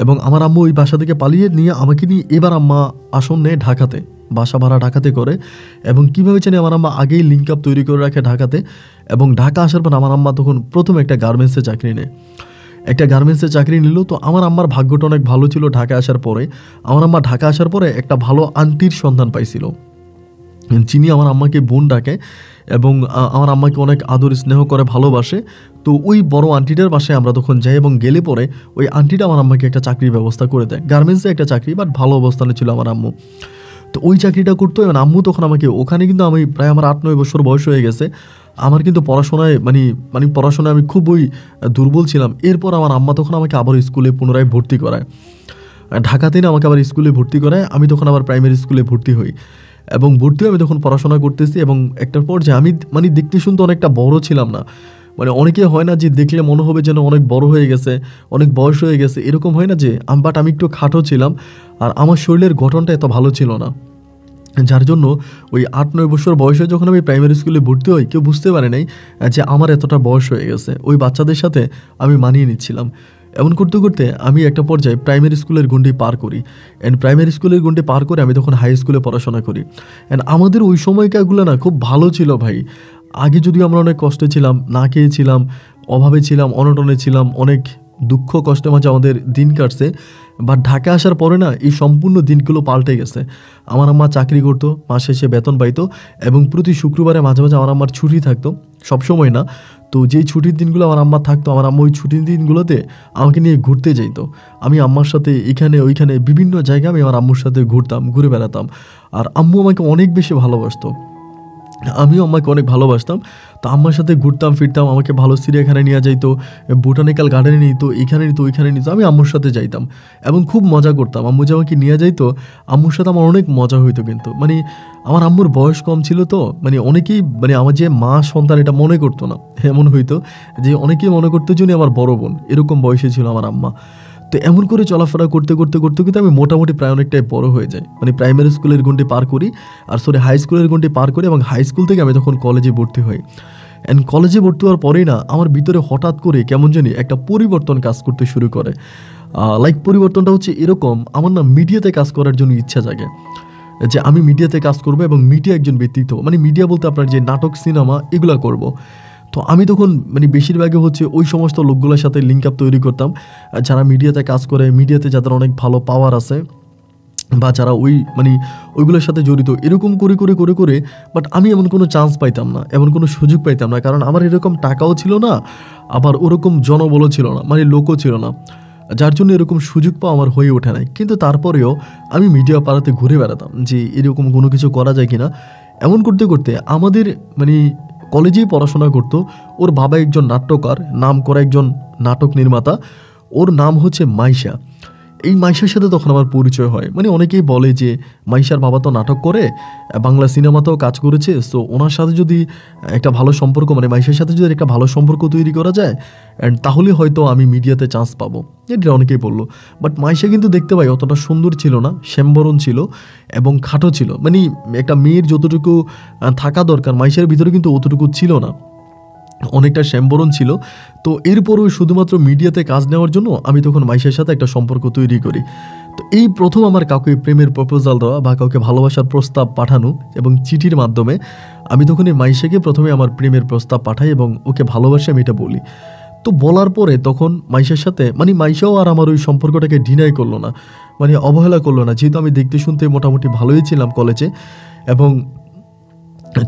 এবং আমার আম্মু ওই বাসা থেকে পালিয়ে নিয়ে আমাকে নিয়ে এবার আম্মা আসন নেয় ঢাকাতে, বাসা ভাড়া ঢাকাতে করে। এবং কীভাবে জানি আমার আম্মা আগেই লিঙ্ক আপ তৈরি করে রাখে ঢাকাতে। এবং ঢাকা আসার পর আমার আম্মা তখন প্রথমে একটা গার্মেন্টসে চাকরি নিল। তো আমার আম্মার ভাগ্যটা অনেক ভালো ছিল। ঢাকা আসার পরে একটা ভালো আন্টির সন্ধান পাইছিল, যিনি আমার আম্মাকে বোন ডাকে এবং আমার আম্মাকে অনেক আদর স্নেহ করে, ভালোবাসে। তো ওই বড় আন্টিটার বাসায় আমরা তখন যাই এবং গেলে পরে ওই আন্টিটা আমার আম্মাকে একটা চাকরির ব্যবস্থা করে দেয়। গার্মেন্টসে একটা চাকরি, বাট ভালো অবস্থানে ছিল আমার আম্মু। তো ওই চাকরিটা করতো এবং আম্মু তখন আমাকে ওখানে, কিন্তু আমি প্রায় আমার 8-9 বছর বয়স হয়ে গেছে। আমার কিন্তু পড়াশোনায় পড়াশোনায় আমি খুবই দুর্বল ছিলাম। এরপর আমার আম্মা তখন আমাকে আবার স্কুলে পুনরায় ভর্তি করায়। ঢাকাতে না আমাকে আবার স্কুলে ভর্তি করায়। আমি তখন আবার প্রাইমারি স্কুলে ভর্তি হই এবং আমি তখন পড়াশোনা করতেছি এবং একটার পর যে আমি দেখতে শুনতে অনেকটা বড় ছিলাম না। অনেকে হয় না যে দেখলে মনে হবে যেন অনেক বড় হয়ে গেছে, অনেক বয়স হয়ে গেছে, এরকম হয় না যে। বাট আমি একটু খাটো ছিলাম আর আমার শরীরের গঠনটা এত ভালো ছিল না, যার জন্য ওই 8-9 বছর বয়সে যখন আমি প্রাইমারি স্কুলে ভর্তি হই, কেউ বুঝতে পারে নাই যে আমার এতটা বয়স হয়ে গেছে। ওই বাচ্চাদের সাথে আমি মানিয়ে নিচ্ছিলাম। এমন করতে করতে আমি একটা পর্যায়ে প্রাইমারি স্কুলের গণ্ডি পার করি। প্রাইমারি স্কুলের গণ্ডি পার করে আমি তখন হাই স্কুলে পড়াশোনা করি। আমাদের ওই সময়কারগুলো না খুব ভালো ছিল ভাই। আগে যদিও আমরা অনেক কষ্টে ছিলাম, না খেয়েছিলাম, অভাবে ছিলাম, অনটনে ছিলাম, অনেক দুঃখ কষ্টে মাঝে আমাদের দিন কাটছে। বাট ঢাকা আসার পরে না এই সম্পূর্ণ দিনগুলো পাল্টে গেছে। আমার আম্মা চাকরি করতো, মাসে শেষে বেতন পাইতো এবং প্রতি শুক্রবারে মাঝে মাঝে আমার আম্মার ছুটি থাকতো, সবসময় না। তো যেই ছুটির দিনগুলো আমার আম্মা থাকতো, আমার আম্মা ওই ছুটির দিনগুলোতে আমাকে নিয়ে ঘুরতে যাইতো। আমি আম্মার সাথে এখানে ওইখানে বিভিন্ন জায়গায় আমি আমার আম্মুর সাথে ঘুরতাম, ঘুরে বেড়াতাম। আর আম্মু আমাকে অনেক বেশি ভালোবাসতো, আমিও আম্মাকে অনেক ভালোবাসতাম। তো আম্মার সাথে ঘুরতাম ফিরতাম, আমাকে ভালো চিড়িয়াখানায় নিয়ে যাইতো, বোটানিক্যাল গার্ডেনে নিত, এখানে নিত, ওইখানে নিত। আমি আম্মুর সাথে যাইতাম এবং খুব মজা করতাম। আম্মু যে আমাকে নিয়ে যাইতো, আম্মুর সাথে আমার অনেক মজা হইতো। কিন্তু আমার আম্মুর বয়স কম ছিল, তো অনেকেই আমার যে মা সন্তান এটা মনে করতো না। এমন হইতো যে অনেকেই মনে করতো যে উনি আমার বড় বোন, এরকম বয়সে ছিল আমার আম্মা। তো এমন করে চলাফেরা করতে করতে করতে করতে আমি মোটামুটি প্রায় অনেকটাই বড় হয়ে যাই। প্রাইমারি স্কুলের গণ্ডি পার করি হাই স্কুলের গণ্ডি পার করি এবং হাই স্কুল থেকে আমি তখন কলেজে ভর্তি হই। কলেজে ভর্তি হওয়ার পরেই না আমার ভিতরে হঠাৎ করে কেমন জানি একটা পরিবর্তন কাজ করতে শুরু করে। পরিবর্তনটা হচ্ছে এরকম, আমার না মিডিয়াতে কাজ করার জন্য ইচ্ছা জাগে যে আমি মিডিয়াতে কাজ করবো এবং মিডিয়া একজন ব্যক্তিত্ব, মিডিয়া বলতে আপনার যে নাটক, সিনেমা, এগুলা করব। তো আমি তখন বেশিরভাগই হচ্ছে ওই সমস্ত লোকগুলোর সাথে লিঙ্ক আপ তৈরি করতাম যারা মিডিয়াতে কাজ করে, মিডিয়াতে যাদের অনেক ভালো পাওয়ার আছে বা যারা ওইগুলোর সাথে জড়িত, এরকম করে করে করে করে বাট আমি এমন কোনো চান্স পাইতাম না, এমন কোনো সুযোগ পাইতাম না। কারণ আমার এরকম টাকাও ছিল না, আবার ওরকম জনবলও ছিল না, লোকও ছিল না, যার জন্য এরকম সুযোগ পাওয়া আমার হয়ে ওঠে নাই। কিন্তু তারপরেও আমি মিডিয়া পাড়াতে ঘুরে বেড়াতাম যে এরকম কোনো কিছু করা যায় কিনা। এমন করতে করতে আমাদের কলেজেই পড়াশোনা করতো। ওর বাবা একজন নাট্যকার, নাম করা একজন নাটক নির্মাতা। ওর নাম হচ্ছে মাইশা। এই মাইশার সাথে তখন আমার পরিচয় হয়। মানে অনেকেই বলে যে মাইশার বাবা তো নাটক করে, বাংলা সিনেমাতেও কাজ করেছে, সো ওনার সাথে যদি একটা ভালো সম্পর্ক, মানে মাইশার সাথে যদি একটা ভালো সম্পর্ক তৈরি করা যায় অ্যান্ড তাহলে হয়তো আমি মিডিয়াতে চান্স পাবো, এটা অনেকেই বললো। বাট মাইশা কিন্তু দেখতে পাই অতটা সুন্দর ছিল না, শ্যামবরণ ছিল এবং খাটো ছিল। মানে একটা মেয়ের যতটুকু থাকা দরকার মাইশার ভিতরে কিন্তু অতটুকু ছিল না, অনেকটা শ্যামবরণ ছিল। তো এরপরও শুধুমাত্র মিডিয়াতে কাজ নেওয়ার জন্য আমি তখন মাইশার সাথে একটা সম্পর্ক তৈরি করি। তো এই প্রথম আমার কাউকে প্রেমের প্রপোজাল দেওয়া বা কাউকে ভালোবাসার প্রস্তাব পাঠানো এবং চিঠির মাধ্যমে আমি তখন এই মাইশাকে প্রথমে আমার প্রেমের প্রস্তাব পাঠাই এবং ওকে ভালোবাসি আমি এটা বলি। তো বলার পরে তখন মাইশার সাথে মানে মাইশাও আর আমার ওই সম্পর্কটাকে ডিনাই করলো না, মানে অবহেলা করলো না, যেহেতু আমি দেখতে শুনতে মোটামুটি ভালোই ছিলাম কলেজে এবং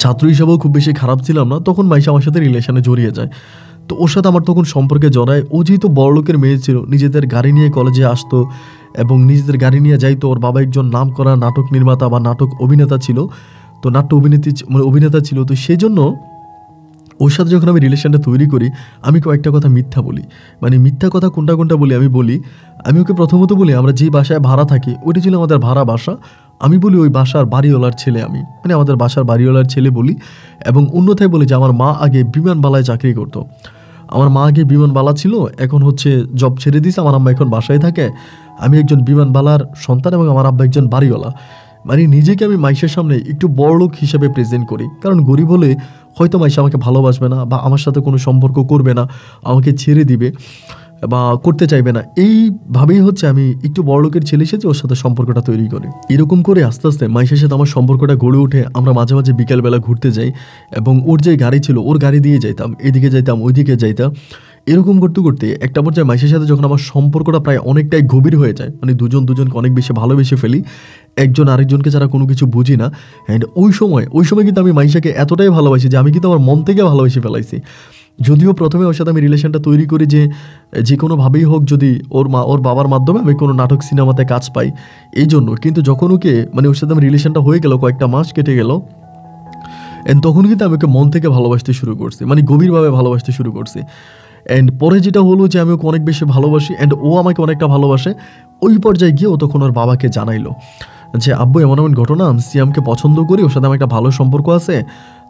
ছাত্র হিসেবেও খুব বেশি খারাপ ছিলাম না, তখন মাইশা আমার সাথে রিলেশনে জড়িয়ে যায়। তো ওর সাথে আমার তখন সম্পর্কে জড়ায়। ও যেহেতু বড়লোকের মেয়ে ছিল, নিজেদের গাড়ি নিয়ে কলেজে আসতো এবং নিজেদের গাড়ি নিয়ে যাইতো। ওর বাবা একজন নাম করা নাটক নির্মাতা বা নাটক অভিনেতা ছিল, তো নাট্য অভিনেতা ছিল। তো সেই জন্য ওর সাথে যখন আমি রিলেশনটা তৈরি করি আমি কয়েকটা কথা মিথ্যা বলি। মানে মিথ্যা কথা কোনটা কোনটা বলি আমি ওকে প্রথমত বলি আমরা যে বাসায় ভাড়া থাকি ওইটি ছিল আমাদের ভাড়া বাসা। আমি বলি ওই বাসার বাড়িওয়ালার ছেলে আমি, মানে আমাদের বাসার বাড়িওয়ালার ছেলে বলি। এবং অন্যথায় বলি যে আমার মা আগে বিমানবালায় চাকরি করতো, আমার মা আগে বিমানবালা ছিল, এখন হচ্ছে জব ছেড়ে দিয়েছে, আমার আম্মা এখন বাসায় থাকে, আমি একজন বিমানবালার সন্তান এবং আমার আব্বা একজন বাড়িওয়ালা। মানে নিজেকে আমি মাইশার সামনে একটু বড়লোক হিসেবে প্রেজেন্ট করি, কারণ গরিব হলে হয়তো মাইশা আমাকে ভালোবাসবে না বা আমার সাথে কোনো সম্পর্ক করবে না, আমাকে ছেড়ে দিবে বা করতে চাইবে না। এইভাবেই হচ্ছে আমি একটু বড়লোকের ছেলে এসেছি ওর সাথে সম্পর্কটা তৈরি করি। এরকম করে আস্তে আস্তে মাইশার সাথে আমার সম্পর্কটা গড়ে ওঠে। আমরা মাঝে মাঝে বিকেলবেলা ঘুরতে যাই এবং ওর যে গাড়ি ছিল ওর গাড়ি দিয়ে যাইতাম, এদিকে যাইতাম ওইদিকে যাইতাম। এরকম করতে করতে একটা পর্যায়ে মাইশার সাথে যখন আমার সম্পর্কটা প্রায় অনেকটাই গভীর হয়ে যায়, মানে দুজনকে অনেক বেশি ভালোবেসে ফেলি, একজন আরেকজনকে ছাড়া কোনো কিছু বুঝি না। অ্যান্ড ওই সময় কিন্তু আমি মাইশাকে এতটাই ভালোবাসি যে আমি কিন্তু আমার মন থেকে ভালোবেসে ফেলাইছি। যদিও প্রথমে ওর সাথে আমি রিলেশনটা তৈরি করি যে কোনোভাবেই হোক যদি ওর বাবার মাধ্যমে আমি কোনো নাটক সিনেমাতে কাজ পাই এই জন্য, কিন্তু যখন মানে ওর সাথে আমি রিলেশনটা হয়ে গেল, কয়েকটা মাস কেটে গেল, অ্যান্ড তখন কিন্তু আমি ওকে মন থেকে ভালোবাসতে শুরু করছি, মানে গভীরভাবে ভালোবাসতে শুরু করছি। অ্যান্ড পরে যেটা হলো যে আমি ওকে অনেক বেশি ভালোবাসি অ্যান্ড ও আমাকে অনেকটা ভালোবাসে। ওই পর্যায়ে গিয়ে ও তখন ওর বাবাকে জানাইলো যে আব্বু এমন ঘটনা, আমি সিয়ামকে পছন্দ করি, ওর সাথে আমার একটা ভালো সম্পর্ক আছে,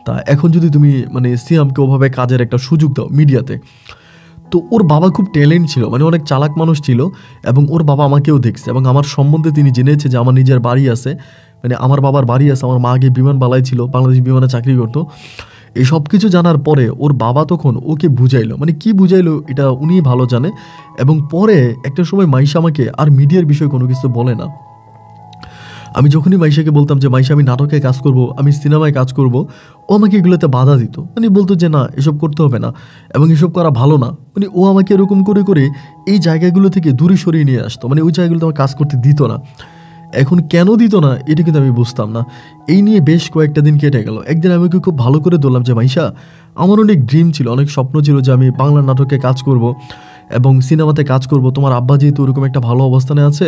তা এখন যদি তুমি মানে সিয়ামকে ওভাবে কাজের একটা সুযোগ দাও মিডিয়াতে। তো ওর বাবা খুব ট্যালেন্ট ছিল, মানে অনেক চালাক মানুষ ছিল এবং ওর বাবা আমাকেও দেখছে এবং আমার সম্বন্ধে তিনি জেনেছে যে আমার নিজের বাড়ি আছে, মানে আমার বাবার বাড়ি আছে, আমার মা আগে বিমানবালায় ছিল, বাংলাদেশ বিমানে চাকরি করতো। এই সব কিছু জানার পরে ওর বাবা তখন ওকে বুঝাইলো, মানে কি বুঝাইলো এটা উনিই ভালো জানে। এবং পরে একটা সময় মাইশা আমাকে আর মিডিয়ার বিষয়ে কোনো কিছু বলে না। আমি যখনই মাইশাকে বলতাম যে মাইশা আমি নাটকে কাজ করব, আমি সিনেমায় কাজ করব, ও আমাকে এগুলোতে বাধা দিত, মানে বলতো যে না এসব করতে হবে না এবং এসব করা ভালো না। মানে ও আমাকে এরকম করে করে এই জায়গাগুলো থেকে দূরে সরিয়ে নিয়ে আসতো, মানে ওই জায়গাগুলোতে আমার কাজ করতে দিত না। এখন কেন দিত না এটা কিন্তু আমি বুঝতাম না। এই নিয়ে বেশ কয়েকটা দিন কেটে গেল। একদিন আমি ওকে খুব ভালো করে বললাম যে মাইশা আমার অনেক ড্রিম ছিল, অনেক স্বপ্ন ছিল যে আমি বাংলা নাটকে কাজ করব এবং সিনেমাতে কাজ করব। তোমার আব্বা যেহেতু ওরকম একটা ভালো অবস্থানে আছে,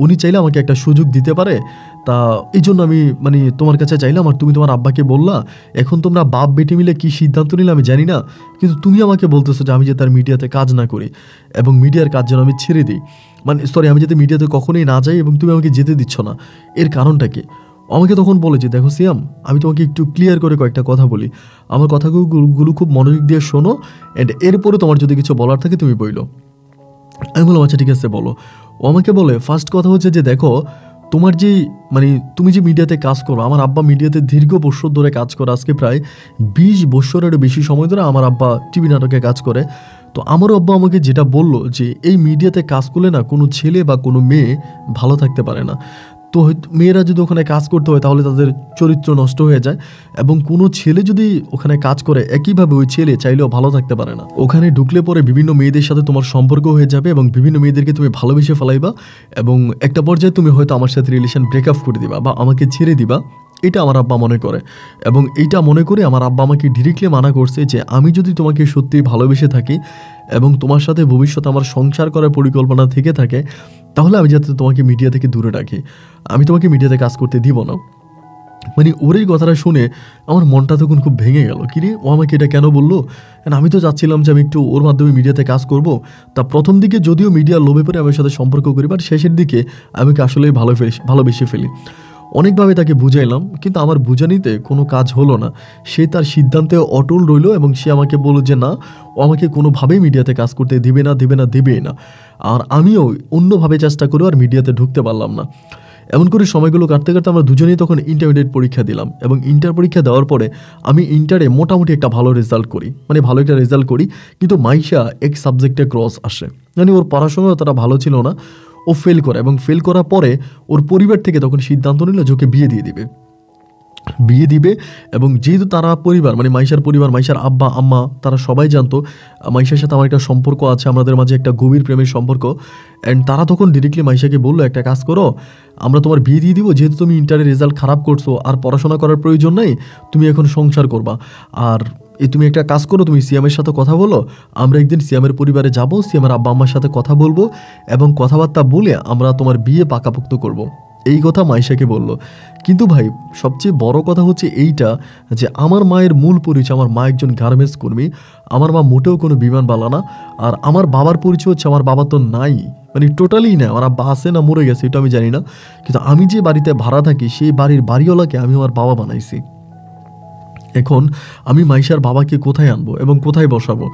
উনি চাইলে আমাকে একটা সুযোগ দিতে পারে, তা এই জন্য আমি মানে তোমার কাছে চাইলাম। আর তুমি তোমার আব্বাকে বললা, এখন তোমরা বাপ বেটি মিলে কী সিদ্ধান্ত নিলে আমি জানি না, কিন্তু তুমি আমাকে বলতেছো যে আমি যে তার মিডিয়াতে কাজ না করি এবং মিডিয়ার কাজ যেন আমি ছেড়ে দিই, মানে আমি যাতে মিডিয়াতে কখনোই না যাই এবং তুমি আমাকে যেতে দিচ্ছ না, এর কারণটা কি? আমাকে তখন বলে যে দেখো সিয়াম, আমি তোমাকে একটু ক্লিয়ার করে কয়েকটা কথা বলি, আমার কথাগুলো খুব মনোযোগ দিয়ে শোনো, অ্যান্ড এরপরে তোমার যদি কিছু বলার থাকে তুমি বইলো। আমি বললাম আচ্ছা ঠিক আছে বলো। ও আমাকে বলে ফার্স্ট কথা হচ্ছে যে দেখো তোমার যে মানে তুমি যে মিডিয়াতে কাজ করো, আমার আব্বা মিডিয়াতে দীর্ঘ বছর ধরে কাজ করে, আজকে প্রায় 20 বছরেরও বেশি সময় ধরে আমার আব্বা টিভি নাটকে কাজ করে। তো আমারও আব্বা আমাকে যেটা বললো যে এই মিডিয়াতে কাজ করলে না কোনো ছেলে বা কোনো মেয়ে ভালো থাকতে পারে না। তো মেয়েরা যদি ওখানে কাজ করতে হয় তাহলে তাদের চরিত্র নষ্ট হয়ে যায়, এবং কোনো ছেলে যদি ওখানে কাজ করে একইভাবে ওই ছেলে চাইলেও ভালো থাকতে পারে না। ওখানে ঢুকলে পরে বিভিন্ন মেয়েদের সাথে তোমার সম্পর্ক হয়ে যাবে এবং বিভিন্ন মেয়েদেরকে তুমি ভালোবেসে ফেলাইবা এবং একটা পর্যায়ে তুমি হয়তো আমার সাথে রিলেশন ব্রেকআপ করে দিবা বা আমাকে ছেড়ে দিবা। এটা আমার আব্বা মনে করে এবং এইটা মনে করে আমার আব্বা আমাকে ডিরেক্টলি মানা করছে যে আমি যদি তোমাকে সত্যিই ভালোবেসে থাকি এবং তোমার সাথে ভবিষ্যতে আমার সংসার করার পরিকল্পনা থেকে থাকে, তাহলে আমি যাতে তোমাকে মিডিয়া থেকে দূরে রাখি, আমি তোমাকে মিডিয়াতে কাজ করতে দিব না। মানে ওর এই কথাটা শুনে আমার মনটা তখন খুব ভেঙে গেল। কিরে, ও আমাকে এটা কেন বললো? আমি তো চাচ্ছিলাম যে আমি একটু ওর মাধ্যমে মিডিয়াতে কাজ করব। তা প্রথম দিকে যদিও মিডিয়া লোভে পড়ে আমার সাথে সম্পর্ক করি, বাট শেষের দিকে আমি ওকে আসলেই ভালোবেসে ফেলি। অনেকভাবে তাকে বুঝাইলাম, কিন্তু আমার বুঝানিতে কোনো কাজ হলো না। সে তার সিদ্ধান্তে অটল রইল এবং সে আমাকে বলল যে না, ও আমাকে কোনোভাবেই মিডিয়াতে কাজ করতে দিবেই না। আর আমিও অন্যভাবে চেষ্টা করেও আর মিডিয়াতে ঢুকতে পারলাম না। এমন করে সময়গুলো কাটতে কাটতে আমরা দুজনেই তখন ইন্টারমিডিয়েট পরীক্ষা দিলাম, এবং ইন্টার পরীক্ষা দেওয়ার পরে আমি ইন্টারে মোটামুটি একটা ভালো রেজাল্ট করি, ভালো একটা রেজাল্ট করি। কিন্তু মাইশা এক সাবজেক্টে ক্রস আসে, ওর পড়াশোনা তারা ভালো ছিল না, ও ফেল করে। এবং ফেল করার পরে ওর পরিবার থেকে তখন সিদ্ধান্ত নিল যে ওকে বিয়ে দিবে। এবং যেহেতু তারা পরিবার, মাইশার পরিবার, মাইশার আব্বা আম্মা, তারা সবাই জানতো মাইশার সাথে আমার একটা সম্পর্ক আছে, আমাদের মাঝে একটা গভীর প্রেমের সম্পর্ক। অ্যান্ড তারা তখন ডিরেক্টলি মাইশাকে বললো, একটা কাজ করো, আমরা তোমার বিয়ে দিয়ে দিব, যেহেতু তুমি ইন্টারের রেজাল্ট খারাপ করছো, আর পড়াশোনা করার প্রয়োজন নেই, তুমি এখন সংসার করবা। আর তুমি একটা কাজ করো, তুমি সিয়ামের সাথে কথা বলো, আমরা একদিন সিয়ামের পরিবারে যাব, সিয়ামের আব্বা আম্মার সাথে কথা বলবো, এবং কথাবার্তা বলে আমরা তোমার বিয়ে পাকাপোক্ত করব। এই কথা মাইশাকে বলল। কিন্তু ভাই, সবচেয়ে বড় কথা হচ্ছে এইটা যে আমার মায়ের মূল পরিচয়, আমার মা একজন গার্মেন্টস কর্মী, আমার মা মোটেও কোনো বিমানবালা না। আর আমার বাবার পরিচয় হচ্ছে, আমার বাবা তো নাই, টোটালি না, আমার আব্বা আছে না মরে গেছে এটা আমি জানি না, কিন্তু আমি যে বাড়িতে ভাড়া থাকি সেই বাড়ির বাড়িওয়ালাকে আমি আমার বাবা বানাইছি। এখন আমি মাইশার বাবাকে কোথায় আনবো এবং কোথায় বসাবো?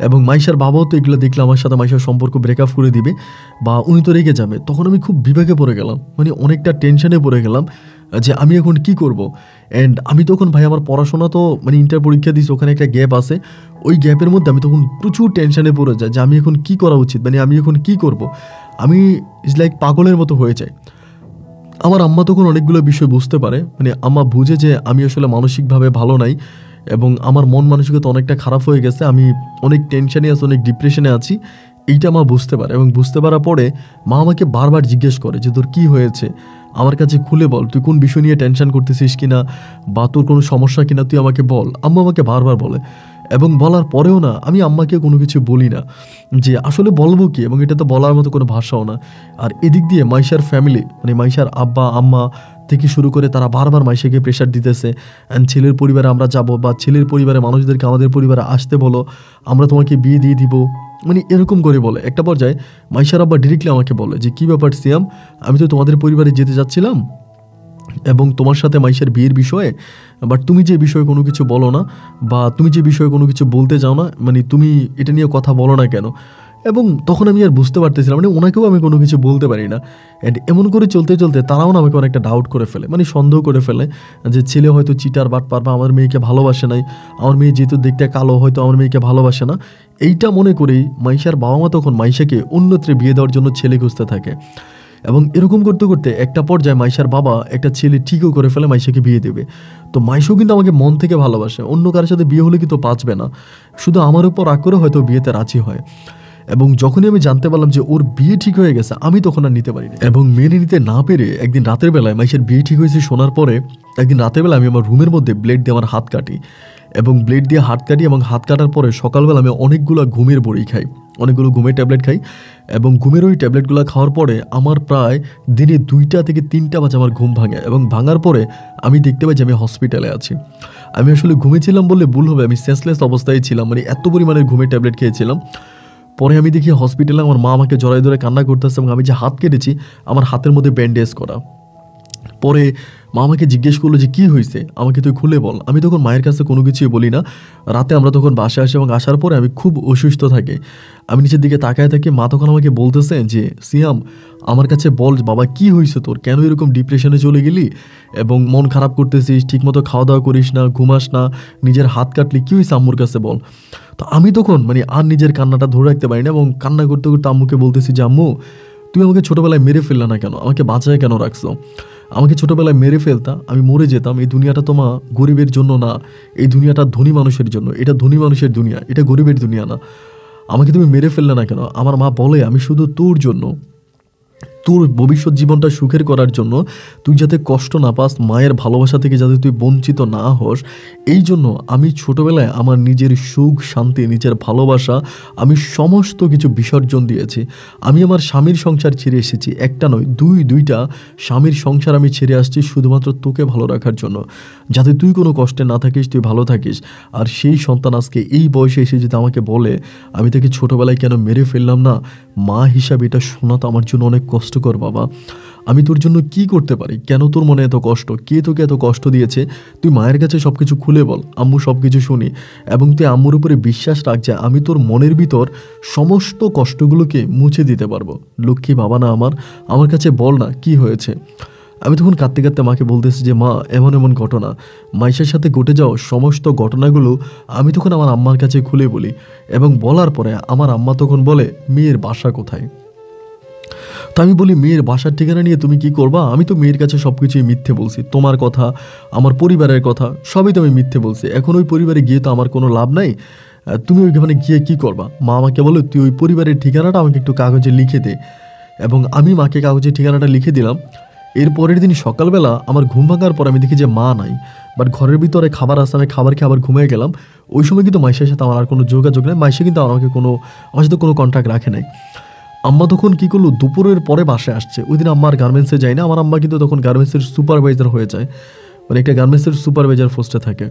এবং মাইশার বাবাও তো এগুলো দেখলে আমার সাথে মাইশার সম্পর্ক ব্রেকআপ করে দিবে, বা উনি তো রেগে যাবে। তখন আমি খুব বিবেকে পড়ে গেলাম, অনেকটা টেনশনে পড়ে গেলাম যে আমি এখন কি করব। অ্যান্ড আমি তখন ভাই, আমার পড়াশোনা তো ইন্টার পরীক্ষা দিয়েছি, ওখানে একটা গ্যাপ আছে, ওই গ্যাপের মধ্যে আমি তখন প্রচুর টেনশনে পড়ে যাই যে আমি এখন কি করা উচিত, আমি এখন কি করব। আমি ইজ লাইক পাগলের মতো হয়ে যাই। আমার আম্মা তখন অনেকগুলো বিষয় বুঝতে পারে, আম্মা বুঝে যে আমি আসলে মানসিকভাবে ভালো নাই, এবং আমার মন মানসিকতা অনেকটা খারাপ হয়ে গেছে, আমি অনেক টেনশনে আছি, অনেক ডিপ্রেশনে আছি। এইটা মা বুঝতে পারে, এবং বুঝতে পারার পরে মা আমাকে বারবার জিজ্ঞেস করে যে তোর কী হয়েছে, আমার কাছে খুলে বল, তুই কোন বিষয় নিয়ে টেনশন করতেছিস কিনা, বা তোর কোনো সমস্যা কিনা, তুই আমাকে বল। আম্মা আমাকে বারবার বলে, এবং বলার পরেও না আমি আম্মাকে কোনো কিছু বলি না, যে আসলে বলবো কি, এবং এটা তো বলার মতো কোনো ভাষাও না। আর এদিক দিয়ে মাইশার ফ্যামিলি, মাইশার আব্বা আম্মা থেকে শুরু করে তারা বারবার মাইশাকে প্রেশার দিতেছে, অ্যান্ড ছেলের পরিবারে আমরা যাব, বা ছেলের পরিবারের মানুষদেরকে আমাদের পরিবারে আসতে বলো, আমরা তোমাকে বিয়ে দিয়ে দিব, এরকম করে বলে। একটা পর্যায়ে মাইশার আব্বা ডিরেক্টলি আমাকে বলে যে কী ব্যাপার সিয়াম, আমি তো তোমাদের পরিবারে যেতে যাচ্ছিলাম এবং তোমার সাথে মাইশার বিয়ের বিষয়ে, বাট তুমি যে বিষয়ে কোনো কিছু বলো না, বা তুমি যে বিষয়ে কোনো কিছু বলতে চাও না, তুমি এটা নিয়ে কথা বলো না কেন। এবং তখন আমি আর বুঝতে পারতেছিলাম, ওনাকেও আমি কোনো কিছু বলতে পারি না। অ্যান্ড এমন করে চলতে চলতে তারাও না আমাকে অনেকটা ডাউট করে ফেলে, সন্দেহ করে ফেলে যে ছেলে হয়তো চিটার বাটপার, বা আমার মেয়েকে ভালোবাসে নাই, আমার মেয়ে যেহেতু দেখতে কালো হয়তো আমার মেয়েকে ভালোবাসে না। এইটা মনে করেই মাইশার বাবা মা তখন মাইশাকে অন্যত্রে বিয়ে দেওয়ার জন্য ছেলে খুঁজতে থাকে। এবং এরকম করতে করতে একটা পর্যায়ে মাইশার বাবা একটা ছেলে ঠিকও করে ফেলে মাইশাকে বিয়ে দেবে। তো মাইশাও কিন্তু আমাকে মন থেকে ভালোবাসে, অন্য কারোর সাথে বিয়ে হলে কিন্তু বাঁচবে না, শুধু আমার উপর রাগ করে হয়তো বিয়েতে রাজি হয়। এবং যখনই আমি জানতে পারলাম যে ওর বিয়ে ঠিক হয়ে গেছে, আমি তখন আর নিতে পারিনি, এবং মেনে নিতে না পেরে একদিন রাতের বেলায় মাইশার বিয়ে ঠিক হয়েছে শোনার পরে একদিন রাতের বেলা আমি আমার রুমের মধ্যে ব্লেড দিয়ে আমার হাত কাটি, এবং ব্লেড দিয়ে হাত কাটি, এবং হাত কাটার পরে সকালবেলা আমি অনেকগুলো ঘুমের বড়ি খাই, অনেকগুলো ঘুমের ট্যাবলেট খাই। এবং ঘুমের ওই ট্যাবলেটগুলো খাওয়ার পরে আমার প্রায় দিনে 2টা থেকে 3টা বাজে আমার ঘুম ভাঙে, এবং ভাঙার পরে আমি দেখতে পাই যে আমি হসপিটালে আছি। আমি আসলে ঘুমেছিলাম বললে ভুল হবে, আমি সেন্সলেস অবস্থায় ছিলাম, এত পরিমাণের ঘুমের ট্যাবলেট খেয়েছিলাম। পরে আমি দেখি হসপিটালে আমার মা আমাকে জড়াই ধরে কান্না করতেছে, এবং আমি যে হাত কেটেছি আমার হাতের মধ্যে ব্যান্ডেজ করা। পরে মা আমাকে জিজ্ঞেস করলো যে কী হয়েছে, আমাকে তুই খুলে বল। আমি তখন মায়ের কাছে কোনো কিছুই বলি না। রাতে আমরা তখন বাসায় আসি, এবং আসার পরে আমি খুব অসুস্থ থাকি, আমি নিচের দিকে তাকায় থাকি। মা তখন আমাকে বলতেছে যে সিয়াম, আমার কাছে বল বাবা, কি হয়েছে তোর, কেন এরকম ডিপ্রেশনে চলে গেলি, এবং মন খারাপ করতেছিস, ঠিকমতো খাওয়া দাওয়া করিস না, ঘুমাস না, নিজের হাত কাটলি, কী হয়েছে আম্মুর কাছে বল। তো আমি তখন আর নিজের কান্নাটা ধরে রাখতে পারি না, এবং কান্না করতে করতে আম্মুকে বলতেছি যে আম্মু, তুমি আমাকে ছোটোবেলায় মেরে ফেললে না কেন, আমাকে বাঁচায় কেন রাখছো, আমাকে ছোটোবেলায় মেরে ফেলতা, আমি মরে যেতাম। এই দুনিয়াটা তোমার গরিবের জন্য না, এই দুনিয়াটা ধনী মানুষের জন্য, এটা ধনী মানুষের দুনিয়া, এটা গরিবের দুনিয়া না, আমাকে তুমি মেরে ফেললে না কেন। আমার মা বলে আমি শুধু তোর জন্য তোর ভবিষ্যৎ জীবনটা সুখের করার জন্য, তুই যাতে কষ্ট না পাস, মায়ের ভালোবাসা থেকে যাতে তুই বঞ্চিত না হস, এই জন্য আমি ছোটোবেলায় আমার নিজের সুখ শান্তি, নিজের ভালোবাসা, আমি সমস্ত কিছু বিসর্জন দিয়েছি। আমি আমার স্বামীর সংসার ছেড়ে এসেছি, একটা নয় দুইটা স্বামীর সংসার আমি ছেড়ে আসছি শুধুমাত্র তোকে ভালো রাখার জন্য, যাতে তুই কোনো কষ্টে না থাকিস, তুই ভালো থাকিস। আর সেই সন্তান আজকে এই বয়সে এসে যদি আমাকে বলে আমি তাকে ছোটোবেলায় কেন মেরে ফেললাম না, মা হিসাবে এটা শোনা তো আমার জন্য অনেক কষ্টকর বাবা। আমি তোর জন্য কি করতে পারি? কেন তোর মনে এত কষ্ট? কে তোকে এত কষ্ট দিয়েছে? তুই মায়ের কাছে সব কিছু খুলে বল, আম্মু সব কিছু শুনি, এবং তুই আম্মুর উপরে বিশ্বাস রাখ যে আমি তোর মনের ভিতর সমস্ত কষ্টগুলোকে মুছে দিতে পারবো। লক্ষ্মী বাবা না আমার কাছে বল না কি হয়েছে। আমি তখন কাঁদতে কাঁদতে মাকে বলতেছি যে মা, এমন এমন ঘটনা, মাইশের সাথে ঘটে যাওয়া সমস্ত ঘটনাগুলো আমি তখন আমার আম্মার কাছে খুলে বলি, এবং বলার পরে আমার আম্মা তখন বলে মেয়ের বাসা কোথায়? তো আমি বলি মেয়ের বাসার ঠিকানা নিয়ে তুমি কি করবা? আমি তো মেয়ের কাছে সব কিছুই মিথ্যে বলছি, তোমার কথা, আমার পরিবারের কথা সবই তো আমি মিথ্যে বলছি। এখন ওই পরিবারে গিয়ে তো আমার কোনো লাভ নাই, তুমি ওইখানে গিয়ে কি করবা? মা আমাকে বলে তুই ওই পরিবারের ঠিকানাটা আমাকে একটু কাগজে লিখে দে, এবং আমি মাকে কাগজে ঠিকানাটা লিখে দিলাম। এর পরের দিন সকালবেলা আমার ঘুম ভাঙার পর আমি দেখি যে মা নাই, বাট ঘরের ভিতরে খাবার আসে, আমি খাবার খেয়ে আবার ঘুমিয়ে গেলাম। ওই সময় কিন্তু মাইশের সাথে আমার আর কোনো যোগাযোগ নেই, মাইশে কিন্তু আমার সাথে কোনো কন্ট্যাক্ট রাখে নাই। আম্মা তখন কী করলো, দুপুরের পরে বাসায় আসছে। ওই দিন আম্মা আর গার্মেন্টসে যায় না, আমার আম্মা কিন্তু তখন গার্মেন্টসের সুপারভাইজার হয়ে যায়, মানে একটা গার্মেন্টসের সুপারভাইজার পোস্টে থাকে।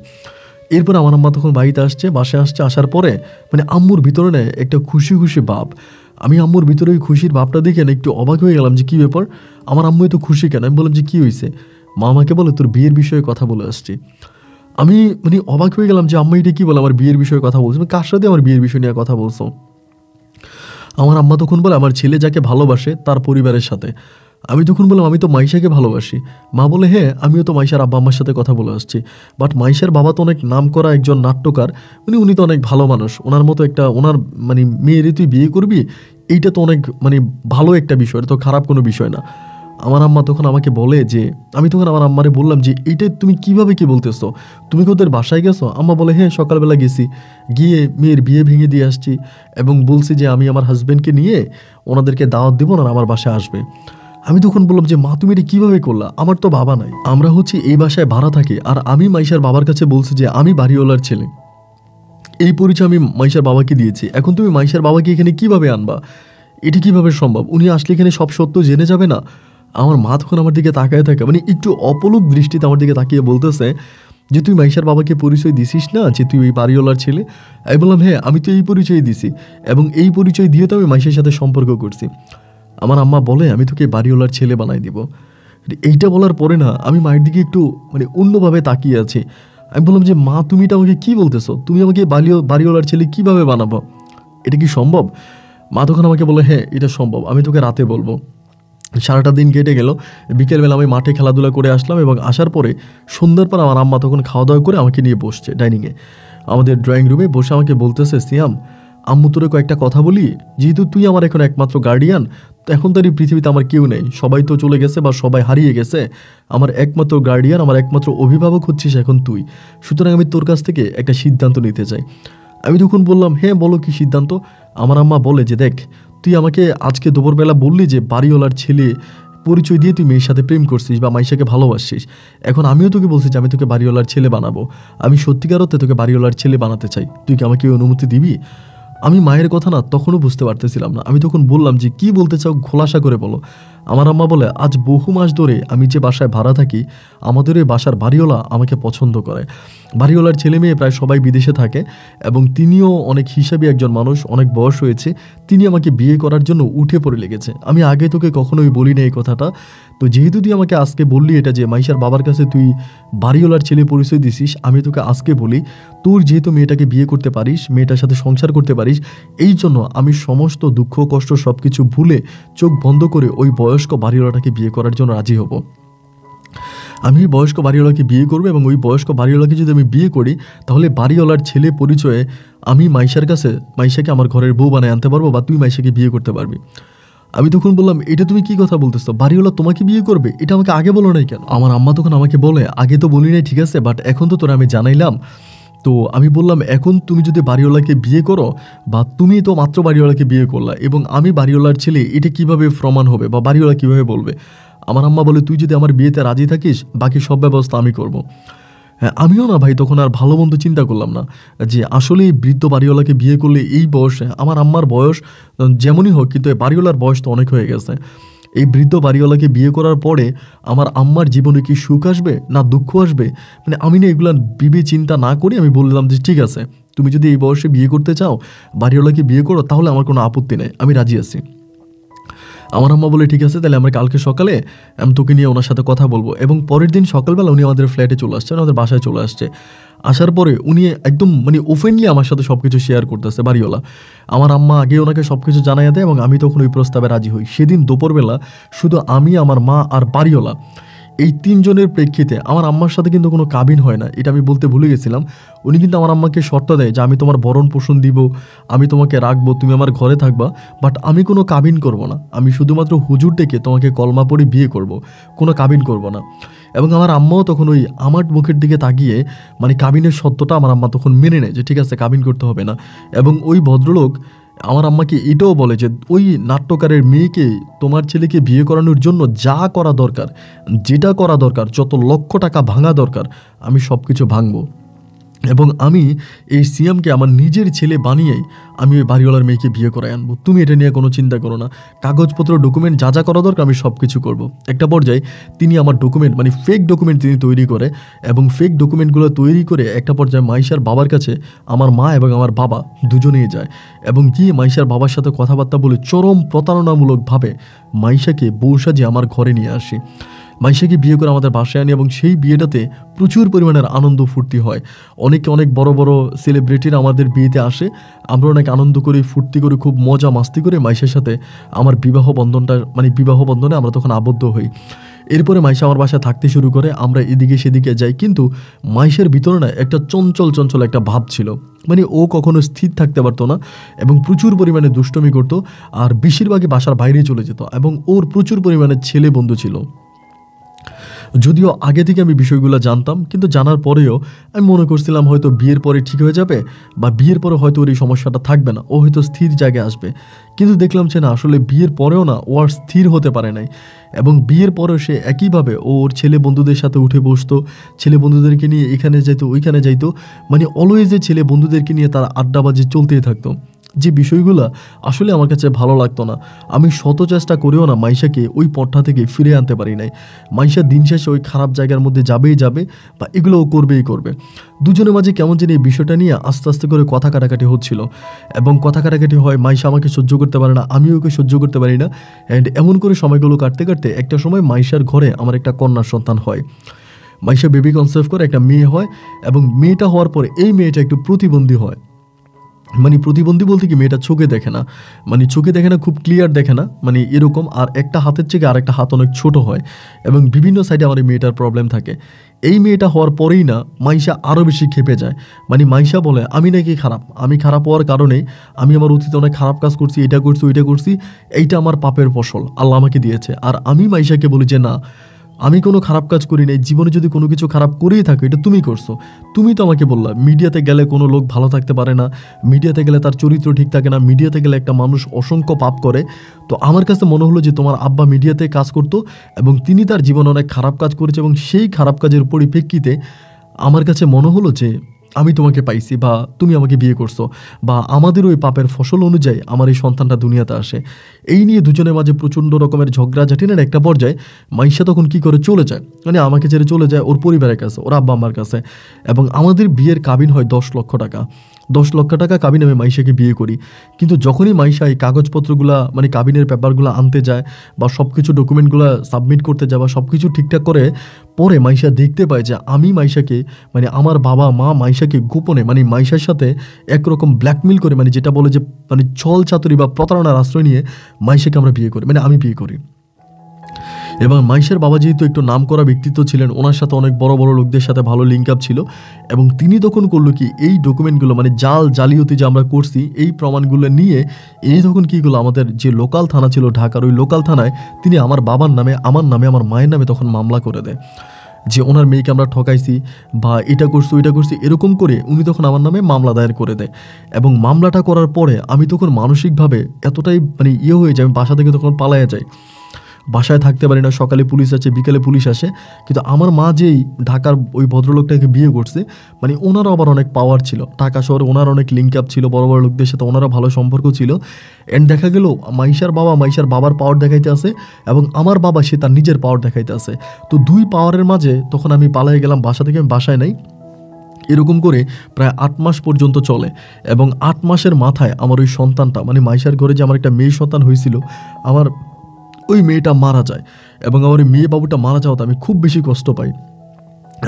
এরপর আমার আম্মা তখন বাড়িতে আসছে, বাসায় আসছে, আসার পরে মানে আম্মুর ভিতরে নেয় একটা খুশি খুশি ভাব। আমি আম্মুর ভিতরে ওই খুশির ভাবটা দেখে না একটু অবাক হয়ে গেলাম যে কী ব্যাপার, আমার আম্মু এত খুশি কেন? আমি বললাম যে কী হয়েছে? মা আমাকে বলে তোর বিয়ের বিষয়ে কথা বলে আসছি। আমি মানে অবাক হয়ে গেলাম যে আম্মা এটা কী বলে, আমার বিয়ের বিষয়ে কথা বলছো? কার সাথে আমার বিয়ের বিষয় নিয়ে কথা বলছো? আমার আম্মা তখন বলে আমার ছেলে যাকে ভালোবাসে তার পরিবারের সাথে। আমি তখন বললাম আমি তো মাইশাকে ভালোবাসি। মা বলে হ্যাঁ, আমিও তো মাইশার আব্বা আম্মার সাথে কথা বলে আসছি, বাট মাইশার বাবা তো অনেক নাম করা একজন নাট্যকার, উনি তো অনেক ভালো মানুষ, ওনার মতো একটা ওনার মানে মেয়েরে তুই বিয়ে করবি, এইটা তো অনেক মানে ভালো একটা বিষয়, এটা তো খারাপ কোনো বিষয় না। আমার আম্মা তখন আমাকে বলে যে, আমি তখন আমার আম্মারে বললাম যে এইটা তুমি কিভাবে কি বলতেছো, তুমি কি ওদের বাসায় গেছো? আম্মা বলে হ্যাঁ, সকালবেলা গেছি, গিয়ে মেয়ের বিয়ে ভেঙে দিয়ে আসছি, এবং বলছি যে আমি আমার হাজব্যান্ডকে নিয়ে ওনাদেরকে দাওয়াত দেবো না, আমার বাসায় আসবে। আমি তখন বললাম যে মা তুমি এটা কীভাবে করলা, আমার তো বাবা নাই, আমরা হচ্ছে এই বাসায় ভাড়া থাকি, আর আমি মাইশার বাবার কাছে বলছি যে আমি বাড়িওয়ালার ছেলে, এই পরিচয় আমি মাইশার বাবাকে দিয়েছি, এখন তুমি মাইশার বাবাকে এখানে কিভাবে আনবা? এটি কিভাবে সম্ভব? উনি আসলে এখানে সব সত্য জেনে যাবে না? আমার মা তখন আমার দিকে তাকায় থাকে, মানে একটু অপলক দৃষ্টিতে আমার দিকে তাকিয়ে বলতেছে যে তুই মাইশার বাবাকে পরিচয় দিছিস না যে তুই ওই বাড়িওয়ালার ছেলে? আমি বললাম হ্যাঁ, আমি তো এই পরিচয় দিছি, এবং এই পরিচয় দিয়ে তো আমি মাইশার সাথে সম্পর্ক করছি। আমার আম্মা বলে আমি তোকে বাড়িওয়ালার ছেলে বানাই দিব। এইটা বলার পরে না আমি মায়ের দিকে একটু মানে অন্যভাবে তাকিয়ে আছি। আমি বললাম যে মা তুমি এটা আমাকে কী বলতেছো, তুমি আমাকে বাড়িওয়ালার ছেলে কীভাবে বানাবো, এটা কি সম্ভব? মা তখন আমাকে বলে হ্যাঁ এটা সম্ভব, আমি তোকে রাতে বলবো। সারাটা দিন কেটে গেল, বিকেলবেলা আমি মাঠে খেলাধুলা করে আসলাম, এবং আসার পরে সন্ধ্যার পর আমার আম্মা তখন খাওয়া দাওয়া করে আমাকে নিয়ে বসছে ডাইনিংয়ে, আমাদের ড্রয়িং রুমে বসে আমাকে বলতেছে সিয়াম, আম্মু তোরে কয়েকটা কথা বলি, যেহেতু তুই আমার এখন একমাত্র গার্ডিয়ান, তো এখন তো এই পৃথিবীতে আমার কেউ নেই, সবাই তো চলে গেছে বা সবাই হারিয়ে গেছে, আমার একমাত্র গার্ডিয়ান, আমার একমাত্র অভিভাবক হচ্ছিস এখন তুই, সুতরাং আমি তোর কাছ থেকে একটা সিদ্ধান্ত নিতে চাই। আমি তখন বললাম হ্যাঁ বলো কী সিদ্ধান্ত? আমার আম্মা বলে যে দেখ, তুই আমাকে আজকে দুপুরবেলা বললি যে বাড়িওয়ালার ছেলে পরিচয় দিয়ে তুই মেয়ের সাথে প্রেম করছিস বা মাইশাকে ভালোবাসিস, এখন আমিও তোকে বলছি যে আমি তোকে বাড়িওয়ালার ছেলে বানাবো, আমি সত্যিকার অর্থে তোকে বাড়িওয়ালার ছেলে বানাতে চাই, তুই কি আমাকে অনুমতি দিবি? আমি মায়ের কথা না তখনও বুঝতে পারতেছিলাম না। আমি তখন বললাম যে কি বলতে চাও, খোলাসা করে বলো। আমার আম্মা বলে আজ বহু মাস ধরে আমি যে বাসায় ভাড়া থাকি, আমাদের ওই বাসার বাড়িওয়ালা আমাকে পছন্দ করে। বাড়িওয়ালার ছেলে মেয়ে প্রায় সবাই বিদেশে থাকে, এবং তিনিও অনেক হিসাবী একজন মানুষ, অনেক বয়স হয়েছে, তিনি আমাকে বিয়ে করার জন্য উঠে পড়ে লেগেছে। আমি আগে তোকে কখনোই বলি না এই কথাটা, তো যেহেতু তুই আমাকে আজকে বললি এটা যে মাইশার বাবার কাছে তুই বাড়িওয়ালার ছেলে পরিচয় দিছিস, আমি তোকে আজকে বলি তোর যেহেতু মেয়েটাকে বিয়ে করতে পারিস, মেয়েটার সাথে সংসার করতে পারিস, এই জন্য আমি সমস্ত দুঃখ কষ্ট সব কিছু ভুলে চোখ বন্ধ করে ওই বয়স্ক বাড়িওয়ালাটাকে বিয়ে করার জন্য রাজি হব। আমি ওই বয়স্ক বাড়িওয়ালাকে বিয়ে করবো, এবং ওই বয়স্ক বাড়িওয়ালাকে যদি আমি বিয়ে করি, তাহলে বাড়িওয়ালার ছেলে পরিচয়ে আমি মাইশাকে আমার ঘরের বউ বানায় আনতে পারবো, বা তুই মাইশাকে বিয়ে করতে পারবি। আমি তখন বললাম এটা তুমি কি কথা বলতেছো, বাড়িওয়ালা তোমাকে বিয়ে করবে, এটা আমাকে আগে বলো নাই কেন? আমার আম্মা তখন আমাকে বলে আগে তো বলি নাই ঠিক আছে, বাট এখন তো তোরা আমি জানাইলাম, তো আমি বললাম, এখন তুমি যদি বাড়িওয়ালাকে বিয়ে করো, বা তুমি তো মাত্র বাড়িওয়ালাকে বিয়ে করলা এবং আমি বাড়িওয়ালার ছেলে, এটা কিভাবে প্রমাণ হবে বা বাড়িওয়ালা কিভাবে বলবে? আমার আম্মা বলে, তুই যদি আমার বিয়েতে রাজি থাকিস বাকি সব ব্যবস্থা আমি করব। হ্যাঁ, আমিও না ভাই তখন আর ভালো মন্দ চিন্তা করলাম না যে আসলে এই বৃদ্ধ বাড়িওয়ালাকে বিয়ে করলে এই বয়সে, আমার আম্মার বয়স যেমনই হোক কিন্তু এই বাড়িওয়ালার বয়স তো অনেক হয়ে গেছে, এই বৃদ্ধ বাড়িওয়ালাকে বিয়ে করার পরে আমার আম্মার জীবনে কি সুখ আসবে না দুঃখ আসবে, মানে আমি না এগুলো বিবে চিন্তা না করি আমি বললাম যে ঠিক আছে, তুমি যদি এই বয়সে বিয়ে করতে চাও বাড়িওয়ালাকে বিয়ে করো, তাহলে আমার কোনো আপত্তি নেই, আমি রাজি আছি। আমার আম্মা বলে, ঠিক আছে তাহলে আমরা কালকে সকালে আমি তোকে নিয়ে ওনার সাথে কথা বলবো। এবং পরের দিন সকালবেলা উনি আমাদের ফ্ল্যাটে চলে আসছে, আমাদের বাসায় চলে আসছে। আসার পরে উনি একদম মানে ওপেনলি আমার সাথে সব কিছু শেয়ার করতেছে বাড়িওয়ালা। আমার আম্মা আগে ওনাকে সব কিছু জানাইয়া দেয় এবং আমি তখন ওই প্রস্তাবে রাজি হই। সেদিন দুপুরবেলা শুধু আমি, আমার মা আর বাড়িওয়ালা, এই তিনজনের প্রেক্ষিতে আমার আম্মার সাথে কিন্তু কোনো কাবিন হয় না, এটা আমি বলতে ভুলে গেছিলাম। উনি কিন্তু আমার আম্মাকে শর্ত দেয় যে আমি তোমার ভরণ পোষণ দিব, আমি তোমাকে রাখবো, তুমি আমার ঘরে থাকবা, বাট আমি কোনো কাবিন করব না, আমি শুধুমাত্র হুজুর ডেকে তোমাকে কলমা পড়ে বিয়ে করব, কোনো কাবিন করব না। এবং আমার আম্মাও তখন ওই আমার মুখের দিকে তাকিয়ে মানে কাবিনের সত্যটা আমার আম্মা তখন মেনে নেয় যে ঠিক আছে কাবিন করতে হবে না। এবং ওই ভদ্রলোক আমার আম্মাকে এটাও বলে যে ওই নাট্যকারের মেয়েকে তোমার ছেলেকে বিয়ে করানোর জন্য যা করা দরকার, যেটা করা দরকার, যত লক্ষ টাকা ভাঙা দরকার আমি সব কিছু ভাঙবো। এবং আমি এই সিয়ামকে আমার নিজের ছেলে বানিয়েই আমি ওই বাড়িওয়ালার মেয়েকে বিয়ে করে আনবো, তুমি এটা নিয়ে কোনো চিন্তা করো না, কাগজপত্র ডকুমেন্ট যা যা করা দরকার আমি সব কিছু করবো। একটা পর্যায়ে তিনি আমার ডকুমেন্ট মানে ফেক ডকুমেন্ট তিনি তৈরি করে, এবং ফেক ডকুমেন্টগুলো তৈরি করে একটা পর্যায়ে মাইশার বাবার কাছে আমার মা এবং আমার বাবা দুজনেই যায়, এবং গিয়ে মাইশার বাবার সাথে কথাবার্তা বলে চরম প্রতারণামূলকভাবে মাইশাকে বউ সাজিয়ে আমার ঘরে নিয়ে আসি। মাইশাকে বিয়ে করে আমাদের বাসায় আনি এবং সেই বিয়েটাতে প্রচুর পরিমাণের আনন্দ ফুর্তি হয়। অনেক বড় বড় সেলিব্রিটিরা আমাদের বিয়েতে আসে, আমরা অনেক আনন্দ করি, ফুর্তি করি, খুব মজা মাস্তি করে মাইশার সাথে আমার বিবাহ বন্ধনে আমরা তখন আবদ্ধ হই। এরপরে মাইশা আমার বাসায় থাকতে শুরু করে, আমরা এদিকে সেদিকে যাই, কিন্তু মাইশার ভিতরে না একটা চঞ্চল একটা ভাব ছিল, মানে ও কখনো স্থির থাকতে পারতো না এবং প্রচুর পরিমাণে দুষ্টমি করতো, আর বেশিরভাগই বাসার বাইরে চলে যেত। এবং ওর প্রচুর পরিমাণে ছেলে বন্ধু ছিল। যদিও আগে থেকে আমি বিষয়গুলো জানতাম, কিন্তু জানার পরেও আমি মনে করছিলাম হয়তো বিয়ের পরে ঠিক হয়ে যাবে, বা বিয়ের পরে হয়তো ওর এই সমস্যাটা থাকবে না, ও হয়তো স্থির জায়গায় আসবে। কিন্তু দেখলাম যে না, আসলে বিয়ের পরেও না ও আর স্থির হতে পারে নাই। এবং বিয়ের পরেও সে একইভাবে ওর ছেলে বন্ধুদের সাথে উঠে বসতো, ছেলে বন্ধুদেরকে নিয়ে এখানে যাইতো ওইখানে যাইতো, মানে অলওয়েজ যে ছেলে বন্ধুদেরকে নিয়ে তার আড্ডাবাজি চলতেই থাকতো। যে বিষয়গুলো আসলে আমার কাছে ভালো লাগতো না। আমি শত চেষ্টা করেও না মাইশাকে ওই পথটা থেকে ফিরে আনতে পারি নাই। মাইশা দিন শেষে ওই খারাপ জায়গার মধ্যে যাবেই যাবে, বা এগুলো ও করবেই করবে। দুজনের মাঝে কেমন যেন এই বিষয়টা নিয়ে আস্তে আস্তে করে কথা কাটাকাটি হচ্ছিল, এবং কথা কাটাকাটি হয়, মাইশা আমাকে সহ্য করতে পারে না, আমিও ওকে সহ্য করতে পারি না। অ্যান্ড এমন করে সময়গুলো কাটতে কাটতে একটা সময় মাইশার ঘরে আমার একটা কন্যার সন্তান হয়। মাইশা বেবি কনসেপ্ট করে একটা মেয়ে হয়, এবং মেয়েটা হওয়ার পরে এই মেয়েটা একটু প্রতিবন্ধী হয়। মানে প্রতিবন্ধী বলতে কি, মেয়েটা চোখে দেখে না, মানে চোখে দেখে না, খুব ক্লিয়ার দেখে না, মানে এরকম। আর একটা হাতের থেকে আর একটা হাত অনেক ছোট হয়, এবং বিভিন্ন সাইডে আমার এই মেয়েটার প্রবলেম থাকে। এই মেয়েটা হওয়ার পরেই না মাইশা আরও বেশি ক্ষেপে যায়। মানে মাইশা বলে আমি নাকি খারাপ, আমি খারাপ হওয়ার কারণেই আমি আমার অতীতে অনেক খারাপ কাজ করছি, এটা করছি ওইটা করছি, এইটা আমার পাপের ফসল, আল্লাহ আমাকে দিয়েছে। আর আমি মাইশাকে বলি যে না, আমি কোনো খারাপ কাজ করি নাই, জীবনে যদি কোনো কিছু খারাপ করেই থাকো এটা তুমি করছো, তুমি তো আমাকে বললা মিডিয়াতে গেলে কোনো লোক ভালো থাকতে পারে না, মিডিয়াতে গেলে তার চরিত্র ঠিক থাকে না, মিডিয়াতে গেলে একটা মানুষ অসংখ্য পাপ করে। তো আমার কাছে মনে হলো যে তোমার আব্বা মিডিয়াতে কাজ করতো এবং তিনি তার জীবনে অনেক খারাপ কাজ করেছে, এবং সেই খারাপ কাজের পরিপ্রেক্ষিতে আমার কাছে মনে হলো যে আমি তোমাকে পাইছি, বা তুমি আমাকে বিয়ে করছো, বা আমাদের ওই পাপের ফসল অনুযায়ী আমার এই সন্তানটা দুনিয়াতে আসে। এই নিয়ে দুজনের মাঝে প্রচণ্ড রকমের ঝগড়াঝাটিনের একটা পর্যায়ে মাইশা তখন কি করে চলে যায়, মানে আমাকে ছেড়ে চলে যায় ওর পরিবারের কাছে, ওর আব্বা আম্মার কাছে। এবং আমাদের বিয়ের কাবিন হয় 10 লক্ষ টাকা। 10 লক্ষ টাকা কাবিন আমি মাইশাকে বিয়ে করি। কিন্তু যখনই মাইশা এই কাগজপত্রগুলো মানে কাবিনের পেপারগুলো আনতে যায়, বা সব কিছু ডকুমেন্টগুলো সাবমিট করতে যায়, বা সব কিছু ঠিকঠাক করে পরে মাইশা দেখতে পায় যে আমি মাইশাকে মানে আমার বাবা মা মাইশাকে গোপনে মানে মাইশার সাথে একরকম ব্ল্যাকমেল করে, মানে যেটা বলে যে মানে ছল চাতুরি বা প্রতারণার আশ্রয় নিয়ে মাইশাকে আমরা বিয়ে করি, মানে আমি বিয়ে করি। এবং মাইশার বাবা যেহেতু একটু নাম করা ব্যক্তিত্ব ছিলেন, ওনার সাথে অনেক বড় বড় লোকদের সাথে ভালো লিঙ্ক আপ ছিল, এবং তিনি তখন করলো কি, এই ডকুমেন্টগুলো মানে জালিয়াতি যে আমরা করছি এই প্রমাণগুলো নিয়ে এই তখন কী করলো, আমাদের যে লোকাল থানা ছিল ঢাকার, ওই লোকাল থানায় তিনি আমার বাবার নামে, আমার নামে, আমার মায়ের নামে তখন মামলা করে দেয়। যে ওনার মেয়েকে আমরা ঠকাইছি বা এটা করছি ওইটা করছি, এরকম করে উনি তখন আমার নামে মামলা দায়ের করে দেয়। এবং মামলাটা করার পরে আমি তখন মানসিকভাবে এতটাই মানে হয়ে যায়, আমি বাসা থেকে তখন পালাইয়া যাই, বাসায় থাকতে পারি না। সকালে পুলিশ আসে, বিকেলে পুলিশ আসে। কিন্তু আমার মা যেই ঢাকার ওই ভদ্রলোকটাকে বিয়ে করছে, মানে ওনারও আবার অনেক পাওয়ার ছিল, ঢাকা শহরে ওনার অনেক লিঙ্ক আপ ছিল, বড় বড় লোকদের সাথে ওনারা ভালো সম্পর্ক ছিল। অ্যান্ড দেখা গেল মাইশার বাবার পাওয়ার দেখাইতে আছে এবং আমার বাবা সে তার নিজের পাওয়ার দেখাইতে আছে। তো দুই পাওয়ারের মাঝে তখন আমি পালাই গেলাম বাসা থেকে, আমি বাসায় নাই। এরকম করে প্রায় 8 মাস পর্যন্ত চলে এবং 8 মাসের মাথায় আমার ওই সন্তানটা, মানে মাইশার ঘরে যে আমার একটা মেয়ে সন্তান হয়েছিল, আমার ওই মেয়েটা মারা যায়। এবং আমার ওই মেয়ে বাবুটা মারা যাওয়াতে আমি খুব বেশি কষ্ট পাই।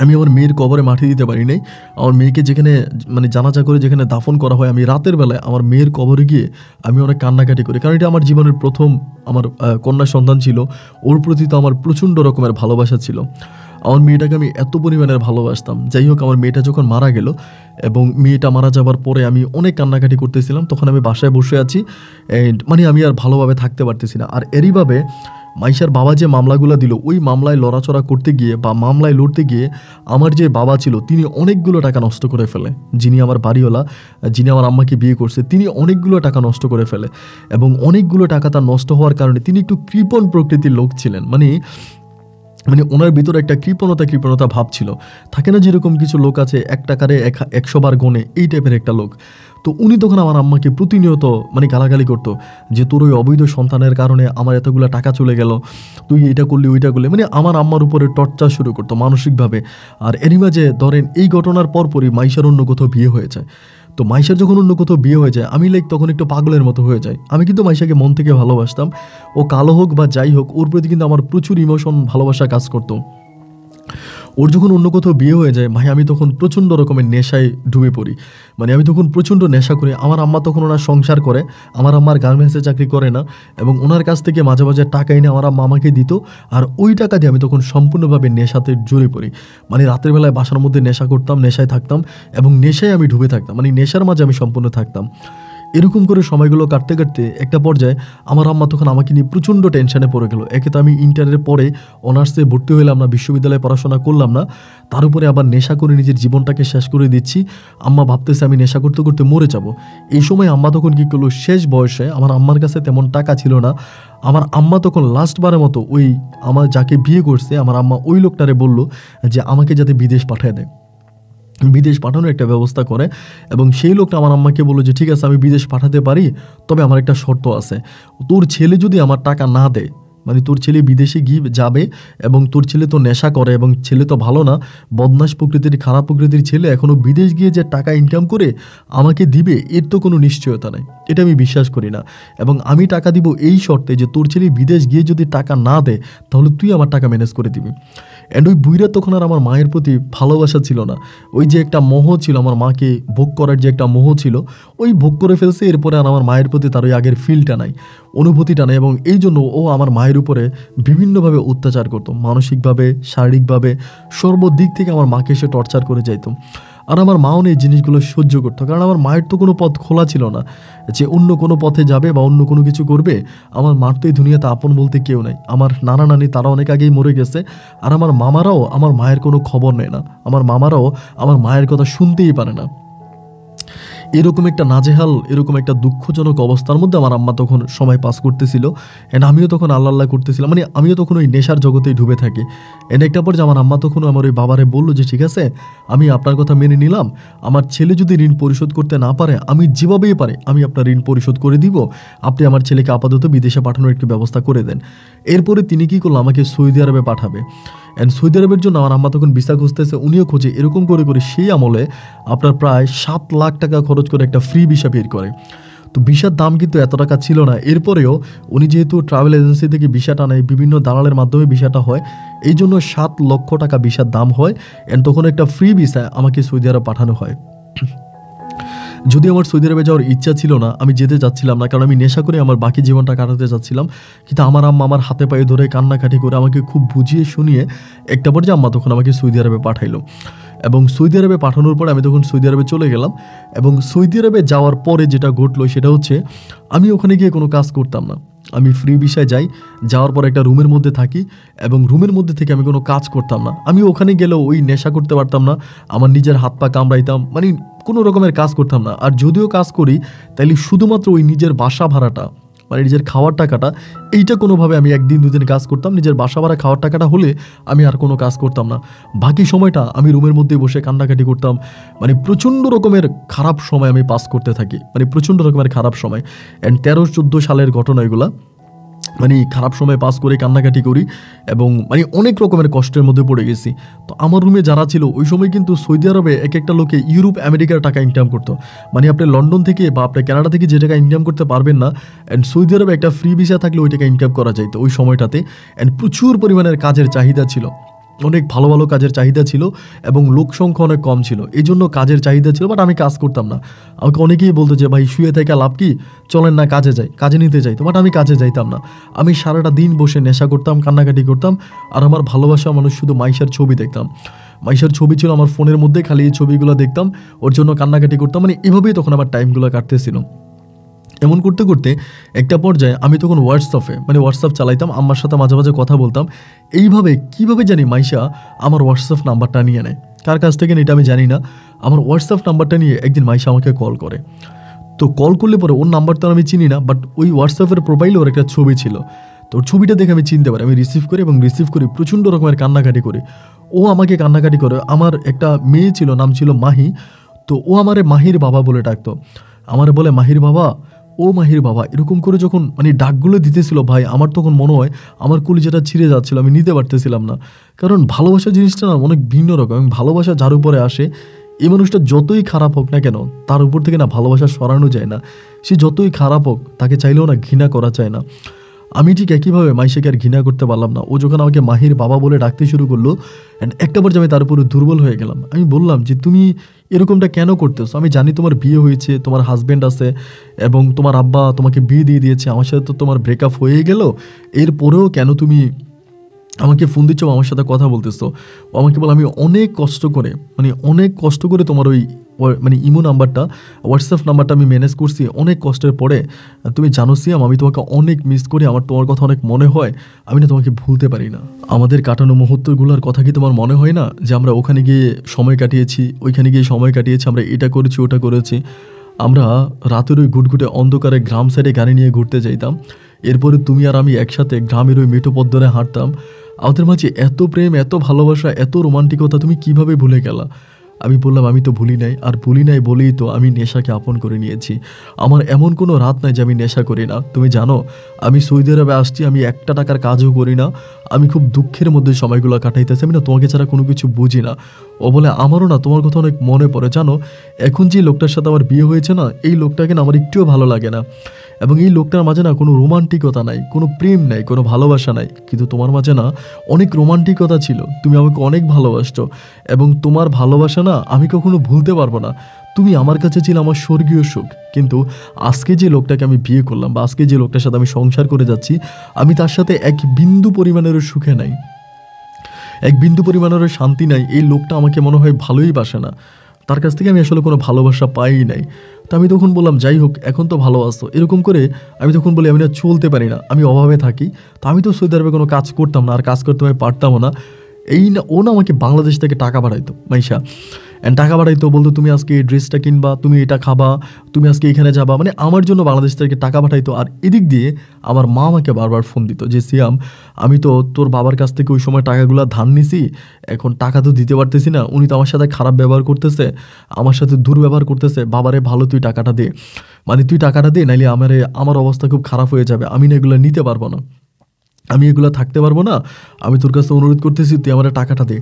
আমি আমার মেয়ের কবরে মাটি দিতে পারি নাই। আমার মেয়েকে যেখানে মানে জানাজা করে যেখানে দাফন করা হয়, আমি রাতের বেলায় আমার মেয়ের কবরে গিয়ে আমি অনেক কান্নাকাটি করি, কারণ এটা আমার জীবনের প্রথম আমার কন্যা সন্তান ছিল। ওর প্রতি তো আমার প্রচণ্ড রকমের ভালোবাসা ছিল। আমার মেয়েটাকে আমি এত পরিমাণের ভালোবাসতাম। যাই হোক, আমার মেয়েটা যখন মারা গেল এবং মেয়েটা মারা যাবার পরে আমি অনেক কান্নাকাটি করতেছিলাম, তখন আমি বাসায় বসে আছি, মানে আমি আর ভালোভাবে থাকতে পারতেছি না। আর এরইভাবে মাইশার বাবা যে মামলাগুলো দিল, ওই মামলায় লড়াচড়া করতে গিয়ে বা মামলায় লড়তে গিয়ে আমার যে বাবা ছিল তিনি অনেকগুলো টাকা নষ্ট করে ফেলে। যিনি আমার বাড়িওয়ালা, যিনি আমার আম্মাকে বিয়ে করছে, তিনি অনেকগুলো টাকা নষ্ট করে ফেলে। এবং অনেকগুলো টাকা তার নষ্ট হওয়ার কারণে তিনি একটু কৃপণ প্রকৃতির লোক ছিলেন। মানে ওনার ভিতরে একটা কৃপণতা ভাব ছিল। থাকে না যেরকম কিছু লোক আছে 1 টাকারে 100 বার গনে, এই টাইপের একটা লোক। তো উনি তখন আমার আম্মাকে প্রতিনিয়ত মানে গালাগালি করতো যে তোর ওই অবৈধ সন্তানের কারণে আমার এতগুলো টাকা চলে গেল, তুই এইটা করলি ওইটা করলি, মানে আমার আম্মার উপরে টর্চার শুরু করতো মানসিকভাবে। আর এরই মাঝে ধরেন এই ঘটনার পরপরই মাইশার অন্য কোথাও বিয়ে হয়ে যায়। তো মাইশার যখন অন্য কোথাও বিয়ে হয়ে যায়, আমি তখন একটু পাগলের মতো হয়ে যাই। আমি কিন্তু মাইশাকে মন থেকে ভালোবাসতাম। ও কালো হোক বা যাই হোক, ওর প্রতি কিন্তু আমার প্রচুর ইমোশন, ভালোবাসা কাজ করতো। ওর যখন অন্য কোথাও বিয়ে হয়ে যায় ভাই, আমি তখন প্রচণ্ড রকমের নেশায় ডুবে পড়ি। মানে আমি তখন প্রচণ্ড নেশা করি। আমার আম্মা তখন ওনার সংসার করে, আমার আম্মার গার্মেন্টসে চাকরি করে না, এবং ওনার কাছ থেকে মাঝে মাঝে টাকা এনে আমার আম্মা আমাকে দিত। আর ওই টাকা দিয়ে আমি তখন সম্পূর্ণভাবে নেশাতে জড়ে পড়ি। মানে রাতের বেলায় বাসার মধ্যে নেশা করতাম, নেশায় থাকতাম এবং নেশায় আমি ডুবে থাকতাম, মানে নেশার মাঝে আমি সম্পূর্ণ থাকতাম। এরকম করে সময়গুলো কাটতে কাটতে একটা পর্যায়ে আমার আম্মা তখন আমাকে নিয়ে প্রচণ্ড টেনশনে পড়ে গেল। একে তো আমি ইন্টারের পরে অনার্সে ভর্তি হইলাম না, বিশ্ববিদ্যালয়ে পড়াশোনা করলাম না, তার উপরে আবার নেশা করে নিজের জীবনটাকে শেষ করে দিচ্ছি। আম্মা ভাবতেছে আমি নেশা করতে করতে মরে যাব। এই সময় আম্মা তখন কী করলো, শেষ বয়সে আমার আম্মার কাছে তেমন টাকা ছিল না। আমার আম্মা তখন লাস্টবারের মতো ওই আমার যাকে বিয়ে করছে আমার আম্মা ওই লোকটারে বলল যে আমাকে যাতে বিদেশ পাঠিয়ে দেয়, বিদেশ পাঠানোর একটা ব্যবস্থা করে। এবং সেই লোকটা আমার আম্মাকে বললো যে ঠিক আছে আমি বিদেশ পাঠাতে পারি, তবে আমার একটা শর্ত আছে, তোর ছেলে যদি আমার টাকা না দেয়, মানে তোর ছেলে বিদেশে গিয়ে যাবে এবং তোর ছেলে তো নেশা করে এবং ছেলে তো ভালো না, বদমাশ প্রকৃতির, খারাপ প্রকৃতির ছেলে, এখনও বিদেশ গিয়ে যে টাকা ইনকাম করে আমাকে দিবে এর তো কোনো নিশ্চয়তা নাই, এটা আমি বিশ্বাস করি না। এবং আমি টাকা দিব এই শর্তে যে তোর ছেলে বিদেশ গিয়ে যদি টাকা না দেয় তাহলে তুই আমার টাকা ম্যানেজ করে দিবি। অ্যান্ড ওই বুইরা তখন আর আমার মায়ের প্রতি ভালোবাসা ছিল না, ওই যে একটা মোহ ছিল, আমার মাকে ভোগ করার যে একটা মোহ ছিল, ওই ভোগ করে ফেলছে। এরপরে আর আমার মায়ের প্রতি তার ওই আগের ফিলটা নাই, অনুভূতিটা নেই। এবং এই জন্য ও আমার মায়ের উপরে বিভিন্নভাবে অত্যাচার করতো, মানসিকভাবে, শারীরিকভাবে, সর্বদিক থেকে আমার মাকে সে টর্চার করে যাইতো। আর আমার মাও এই জিনিসগুলো সহ্য করতো, কারণ আমার মায়ের তো কোনো পথ খোলা ছিল না যে অন্য কোনো পথে যাবে বা অন্য কোনো কিছু করবে। আমার মার তো এই দুনিয়াতে আপন বলতে কেউ নাই। আমার নানা নানি তারা অনেক আগেই মরে গেছে। আর আমার মামারাও আমার মায়ের কোনো খবর নেয় না, আমার মামারাও আমার মায়ের কথা শুনতেই পারে না। এরকম একটা নাজেহাল, এরকম একটা দুঃখজনক অবস্থার মধ্যে আমার আম্মা তখন সময় পাস করতেছিল। অ্যান্ড আমিও তখন আল্লাহ আল্লাহ করতেছিলাম, মানে আমিও তখন ওই নেশার জগতেই ডুবে থাকি। অ্যান্ড একটা পর্যায়ে আমার আম্মা তখন আমার ওই বাবারে বললো যে ঠিক আছে আমি আপনার কথা মেনে নিলাম, আমার ছেলে যদি ঋণ পরিশোধ করতে না পারে আমি যেভাবেই পারি আমি আপনার ঋণ পরিশোধ করে দিব, আপনি আমার ছেলেকে আপাতত বিদেশে পাঠানোর একটু ব্যবস্থা করে দেন। এরপরে তিনি কী করলো, আমাকে সৌদি আরবে পাঠাবে। অ্যান্ড সৌদি আরবের জন্য আমার আম্মা তখন ভিসা খুঁজতেছে, উনিও খোঁজে। এরকম করে করে সেই আমলে আপনার প্রায় 7 লাখ টাকা খরচ করে একটা ফ্রি ভিসা বের করে। তো ভিসার দাম কিন্তু এত টাকা ছিল না। এরপরেও উনি যেহেতু ট্রাভেল এজেন্সি থেকে ভিসাটা নেয়, বিভিন্ন দালালের মাধ্যমে ভিসাটা হয়, এই জন্য 7 লক্ষ টাকা ভিসার দাম হয়। অ্যান্ড তখন একটা ফ্রি ভিসা আমাকে সৌদি আরব পাঠানো হয়। যদি আমার সৌদি আরবে যাওয়ার ইচ্ছা ছিল না, আমি যেতে চাচ্ছিলাম না, কারণ আমি নেশা করে আমার বাকি জীবনটা কাটাতে চাচ্ছিলাম। কিন্তু আমার আম্মা আমার হাতে পায়ে ধরে কান্নাকাটি করে আমাকে খুব বুঝিয়ে শুনিয়ে একটা পর্যায়ে আম্মা তখন আমাকে সৌদি আরবে পাঠাইলো। এবং সৌদি আরবে পাঠানোর পরে আমি তখন সৌদি আরবে চলে গেলাম। এবং সৌদি আরবে যাওয়ার পরে যেটা ঘটলো সেটা হচ্ছে আমি ওখানে গিয়ে কোনো কাজ করতাম না। আমি ফ্রি ভিসায় যাই, যাওয়ার পর একটা রুমের মধ্যে থাকি এবং রুমের মধ্যে থেকে আমি কোনো কাজ করতাম না। আমি ওখানে গেলেও ওই নেশা করতে পারতাম না, আমার নিজের হাত পা কামড়াইতাম, মানে কোনো রকমের কাজ করতাম না। আর যদিও কাজ করি তাহলে শুধুমাত্র ওই নিজের বাসা ভাড়াটা, মানে নিজের খাওয়ার টাকাটা, এইটা কোনোভাবে আমি একদিন দুদিন কাজ করতাম। নিজের বাসা ভাড়া খাওয়ার টাকাটা হলে আমি আর কোনো কাজ করতাম না। বাকি সময়টা আমি রুমের মধ্যে বসে কান্নাকাটি করতাম। মানে প্রচণ্ড রকমের খারাপ সময় আমি পাস করতে থাকি, মানে প্রচণ্ড রকমের খারাপ সময়। অ্যান্ড 13-14 সালের ঘটনা এগুলা। মানে খারাপ সময় পাস করে কান্নাকাটি করি এবং মানে অনেক রকমের কষ্টের মধ্যে পড়ে গেছি। তো আমার রুমে যারা ছিল ওই সময় কিন্তু সৌদি আরবে এক একটা লোকে ইউরোপ আমেরিকার টাকা ইনকাম করতো। মানে আপনি লন্ডন থেকে বা আপনি কানাডা থেকে যে টাকা ইনকাম করতে পারবেন না, অ্যান্ড সৌদি আরবে একটা ফ্রি ভিসা থাকলে ওই টাকা ইনকাম করা যাইতো ওই সময়টাতে। অ্যান্ড প্রচুর পরিমাণের কাজের চাহিদা ছিল, অনেক ভালো ভালো কাজের চাহিদা ছিল এবং লোক সংখ্যা অনেক কম ছিল, এই জন্য কাজের চাহিদা ছিল। বাট আমি কাজ করতাম না। আমাকে অনেকেই বলতো যে ভাই শুয়ে থেকে লাভ কি, চলেন না কাজে যাই, কাজে নিতে যাইতো। বাট আমি কাজে যাইতাম না। আমি সারাটা দিন বসে নেশা করতাম, কান্নাকাটি করতাম। আর আমার ভালোবাসা মানুষ শুধু মাইশার ছবি দেখতাম। মাইশার ছবি ছিল আমার ফোনের মধ্যে, খালি এই ছবিগুলো দেখতাম, ওর জন্য কান্নাকাটি করতাম। মানে এভাবেই তখন আমার টাইমগুলো কাটতেছিল। এমন করতে করতে একটা পর্যায়ে আমি তখন হোয়াটসঅ্যাপ চালাইতাম, আম্মার সাথে মাঝে মাঝে কথা বলতাম। এইভাবে কিভাবে জানি মাইশা আমার হোয়াটসঅ্যাপ নাম্বারটা নিয়ে নেয়, কার কাছ থেকে এটা আমি জানি না। আমার হোয়াটসঅ্যাপ নাম্বারটা নিয়ে একদিন মাইশা আমাকে কল করে। তো কল করলে পরে ওর নাম্বার তো আমি চিনি না, বাট ওই হোয়াটসঅ্যাপের প্রোফাইলে ওর একটা ছবি ছিল। তো ওর ছবিটা দেখে আমি চিনতে পারি। আমি রিসিভ করি প্রচণ্ড রকমের কান্নাকাটি করি। ও আমাকে কান্নাকাটি করে। আমার একটা মেয়ে ছিল, নাম ছিল মাহি। তো ও আমারে মাহির বাবা বলে ডাকতো। আমার বলে মাহির বাবা, ও মাহির বাবা, এরকম করে যখন মানে ডাকগুলো দিতেছিল ভাই, আমার তখন মনে হয় আমার কলিজাটা ছিঁড়ে যাচ্ছিল, আমি নিতে পারতেছিলাম না। কারণ ভালোবাসা জিনিসটা না অনেক ভিন্ন রকম, এবং ভালোবাসা যার উপরে আসে, এই মানুষটা যতই খারাপ হোক না কেন, তার উপর থেকে না ভালোবাসা সরানো যায় না। সে যতই খারাপ হোক, তাকে চাইলেও না ঘৃণা করা যায় না। আমি ঠিক একইভাবে মাইশাকে আর ঘৃণা করতে পারলাম না। ও যখন আমাকে মাহির বাবা বলে ডাকতে শুরু করলো, অ্যান্ড একটা পর্যায়ে আমি তার উপরে দুর্বল হয়ে গেলাম। আমি বললাম যে তুমি এরকমটা কেন করতেছো? আমি জানি তোমার বিয়ে হয়েছে, তোমার হাজব্যান্ড আছে এবং তোমার আব্বা তোমাকে বিয়ে দিয়ে দিয়েছে, আমার সাথে তো তোমার ব্রেকআপ হয়ে গেল, এরপরেও কেন তুমি আমাকে ফোন দিচ্ছ, আমার সাথে কথা বলতেছো? ও আমাকে বলে আমি অনেক কষ্ট করে তোমার ওই ইমো নাম্বারটা, হোয়াটসঅ্যাপ নাম্বারটা আমি ম্যানেজ করছি অনেক কষ্টের পরে। তুমি জানো সিয়াম, আমি তোমাকে অনেক মিস করি, আমার তোমার কথা অনেক মনে হয়, আমি না তোমাকে ভুলতে পারি না। আমাদের কাটানো মুহূর্তগুলোর কথা কি তোমার মনে হয় না, যে আমরা ওখানে গিয়ে সময় কাটিয়েছি, ওইখানে গিয়ে সময় কাটিয়েছি, আমরা এটা করেছি ওটা করেছি। আমরা রাতের ওই ঘুটঘুটে অন্ধকারে গ্রাম সাইডে গাড়ি নিয়ে ঘুরতে যাইতাম। এরপরে তুমি আর আমি একসাথে গ্রামের ওই মেঠো পথ ধরে হাঁটতাম। আমাদের মাঝে এত প্রেম, এত ভালোবাসা, এত রোমান্টিকতা, তুমি কিভাবে ভুলে গেলা? আমি বললাম আমি তো ভুলি নাই বলেই তো আমি নেশাকে আপন করে নিয়েছি। আমার এমন কোনো রাত নাই যে আমি নেশা করি না। তুমি জানো আমি সৌদি আরবে আসছি, আমি একটা টাকার কাজও করি না, আমি খুব দুঃখের মধ্যে সময়গুলো কাটাইতেছি, আমি না তোমাকে ছাড়া কোনো কিছু বুঝি না। ও বলে আমারও না তোমার কথা অনেক মনে পড়ে। জানো এখন যে লোকটার সাথে আমার বিয়ে হয়েছে না, এই লোকটাকে না আমার একটুও ভালো লাগে না, এবং এই লোকটার মাঝে না কোনো রোমান্টিকতা নাই, কোনো প্রেম নাই, কোনো ভালোবাসা নাই। কিন্তু তোমার মাঝে না অনেক রোমান্টিকতা ছিল, তুমি আমাকে অনেক ভালোবাসছো, এবং তোমার ভালোবাসা না আমি কখনো ভুলতে পারবো না। তুমি আমার কাছে ছিল আমার স্বর্গীয় সুখ। কিন্তু আজকে যে লোকটাকে আমি বিয়ে করলাম, বা আজকে যে লোকটার সাথে আমি সংসার করে যাচ্ছি, আমি তার সাথে এক বিন্দু পরিমাণেরও সুখে নাই, এক বিন্দু পরিমাণেরও শান্তি নাই। এই লোকটা আমাকে মনে হয় ভালোই বাসে না, তার কাছ থেকে আমি আসলে কোনো ভালোবাসা পাই নাই। তো আমি তখন বললাম যাই হোক, এখন তো ভালো আছো, এরকম করে আমি তখন বলি আমি না চলতে পারি না, আমি অভাবে থাকি। তো আমি তো সৌদি আরবে কোনো কাজ করতাম না, আর কাজ করতে আমি পারতামও না। ও না আমাকে বাংলাদেশ থেকে টাকা পাঠাইতো মাইশা, অ্যান্ড টাকা পাঠাইতো, বলতো তুমি আজকে এই ড্রেসটা কিনবা, তুমি এটা খাবা, তুমি আজকে এখানে যাবা, মানে আমার জন্য বাংলাদেশ থেকে টাকা পাঠাইতো। আর এদিক দিয়ে আমার মা আমাকে বারবার ফোন দিত যে সিয়াম, আমি তো তোর বাবার কাছ থেকে ওই সময় টাকাগুলো ধার নিছি, এখন টাকা তো দিতে পারতেছি না, উনি তো আমার সাথে খারাপ ব্যবহার করতেছে, আমার সাথে দুর্ব্যবহার করতেছে, বাবারে ভালো তুই টাকাটা দে, মানে তুই টাকাটা দে, নাইলে আমার অবস্থা খুব খারাপ হয়ে যাবে, আমি না এগুলো নিতে পারবো না, আমি এগুলো থাকতে পারবো না, আমি তোর কাছে অনুরোধ করতেছি তুই আমার টাকাটা দে।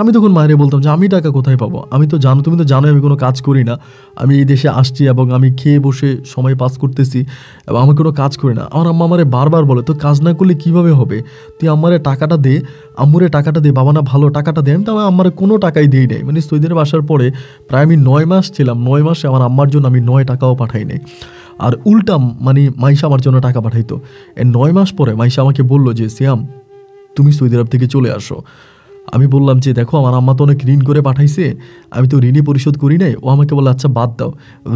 আমি তখন মায়েরে বলতাম যে আমি টাকা কোথায় পাবো, আমি তো জানো, তুমি তো জানো আমি কোনো কাজ করি না, আমি এই দেশে আসছি এবং আমি খেয়ে বসে সময় পাস করতেছি এবং আমি কোনো কাজ করি না। আমার আম্মা আমারে বারবার বলে তো কাজ না করলে কিভাবে হবে, তুই আম্মারে টাকাটা দে, আম্মুরে টাকাটা দে, বাবা না ভালো টাকাটা দে। আমি তো আমার আম্মারে কোনো টাকাই দিই নাই, মানে সৌদি আরবে আসার পরে প্রায় আমি 9 মাস ছিলাম, 9 মাসে আমার আম্মার জন্য আমি 9 টাকাও পাঠাই নাই। আর উল্টা মানে মাইশা আমার জন্য টাকা পাঠাইতো। 9 মাস পরে মাইশা আমাকে বললো যে সিয়াম তুমি সৌদি আরব থেকে চলে আসো। আমি বললাম যে দেখো আমার আম্মা তো অনেক ঋণ করে পাঠাইছে, আমি তো ঋণই পরিশোধ করি নাই। ও আমাকে বললো আচ্ছা বাদ দাও,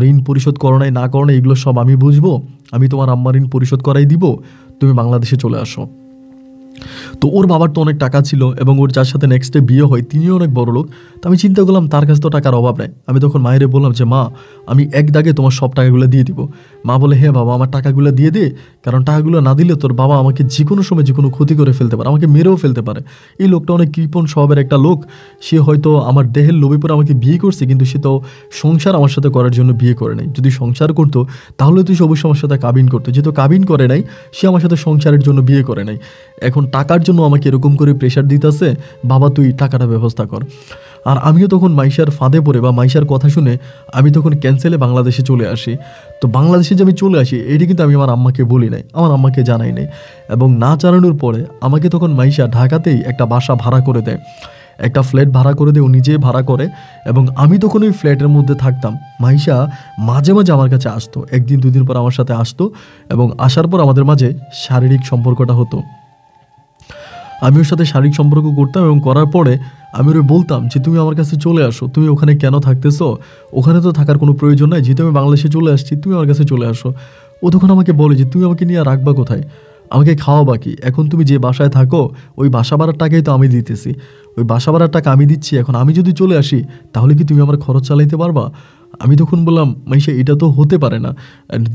ঋণ পরিশোধ করো নাই না করো নাই এগুলো সব আমি বুঝবো, আমি তোমার আম্মার ঋণ পরিশোধ করাই দিব, তুমি বাংলাদেশে চলে আসো। তো ওর বাবার তো অনেক টাকা ছিল এবং ওর যার সাথে নেক্সট ডে বিয়ে হয় তিনিও অনেক বড় লোক। তো আমি চিন্তা করলাম তার কাছে তো টাকার অভাব নেই। আমি তখন মায়েরে বললাম যে মা, আমি এক দাগে তোমার সব টাকাগুলো দিয়ে দিব। মা বলে হ্যাঁ বাবা, আমার টাকাগুলো দিয়ে দে, কারণ টাকাগুলো না দিলে তোর বাবা আমাকে যে কোনো সময় যে কোনো ক্ষতি করে ফেলতে পারে, আমাকে মেরেও ফেলতে পারে। এই লোকটা অনেক কৃপণ স্বভাবের একটা লোক। সে হয়তো আমার দেহের লোভে পরে আমাকে বিয়ে করছে, কিন্তু সে তো সংসার আমার সাথে করার জন্য বিয়ে করে নাই। যদি সংসার করতো তাহলে তুই অবশ্যই আমার সাথে কাবিন করতো, যেহেতু কাবিন করে নাই সে আমার সাথে সংসারের জন্য বিয়ে করে নাই। এখন টাকার জন্য আমাকে এরকম করে প্রেশার দিতেছে, বাবা তুই টাকাটা ব্যবস্থা কর। আর আমিও তখন মাইশার ফাঁদে পড়ে বা মাইশার কথা শুনে আমি তখন ক্যান্সেলে বাংলাদেশে চলে আসি। তো বাংলাদেশে যে আমি চলে আসি এটি কিন্তু আমি আমার আম্মাকে বলি নাই, আমার আম্মাকে জানাই নাই। এবং না জানানোর পরে আমাকে তখন মাইশা ঢাকাতেই একটা বাসা ভাড়া করে দেয়, একটা ফ্ল্যাট ভাড়া করে দেয়, ও নিজেই ভাড়া করে। এবং আমি তখন ওই ফ্ল্যাটের মধ্যে থাকতাম। মাইশা মাঝে মাঝে আমার কাছে আসতো, একদিন দুদিন পর আমার সাথে আসতো এবং আসার পর আমাদের মাঝে শারীরিক সম্পর্কটা হতো। আমি ওর সাথে শারীরিক সম্পর্ক করতাম এবং করার পরে আমি ওরে বলতাম যে তুমি আমার কাছে চলে আসো, তুমি ওখানে কেন থাকতেছো, ওখানে তো থাকার কোনো প্রয়োজন নাই, যেহেতু আমি বাংলাদেশে চলে আসছি তুমি আমার কাছে চলে আসো। ও তখন আমাকে বলে যে তুমি আমাকে নিয়ে রাখবা কোথায়, আমাকে খাওয়াবা কি, এখন তুমি যে বাসায় থাকো ওই বাসা ভাড়ার টাকাই তো আমি দিতেছি, ওই বাসা ভাড়ার টাকা আমি দিচ্ছি, এখন আমি যদি চলে আসি তাহলে কি তুমি আমার খরচ চালাইতে পারবা? আমি তখন বললাম মাইশা এটা তো হতে পারে না,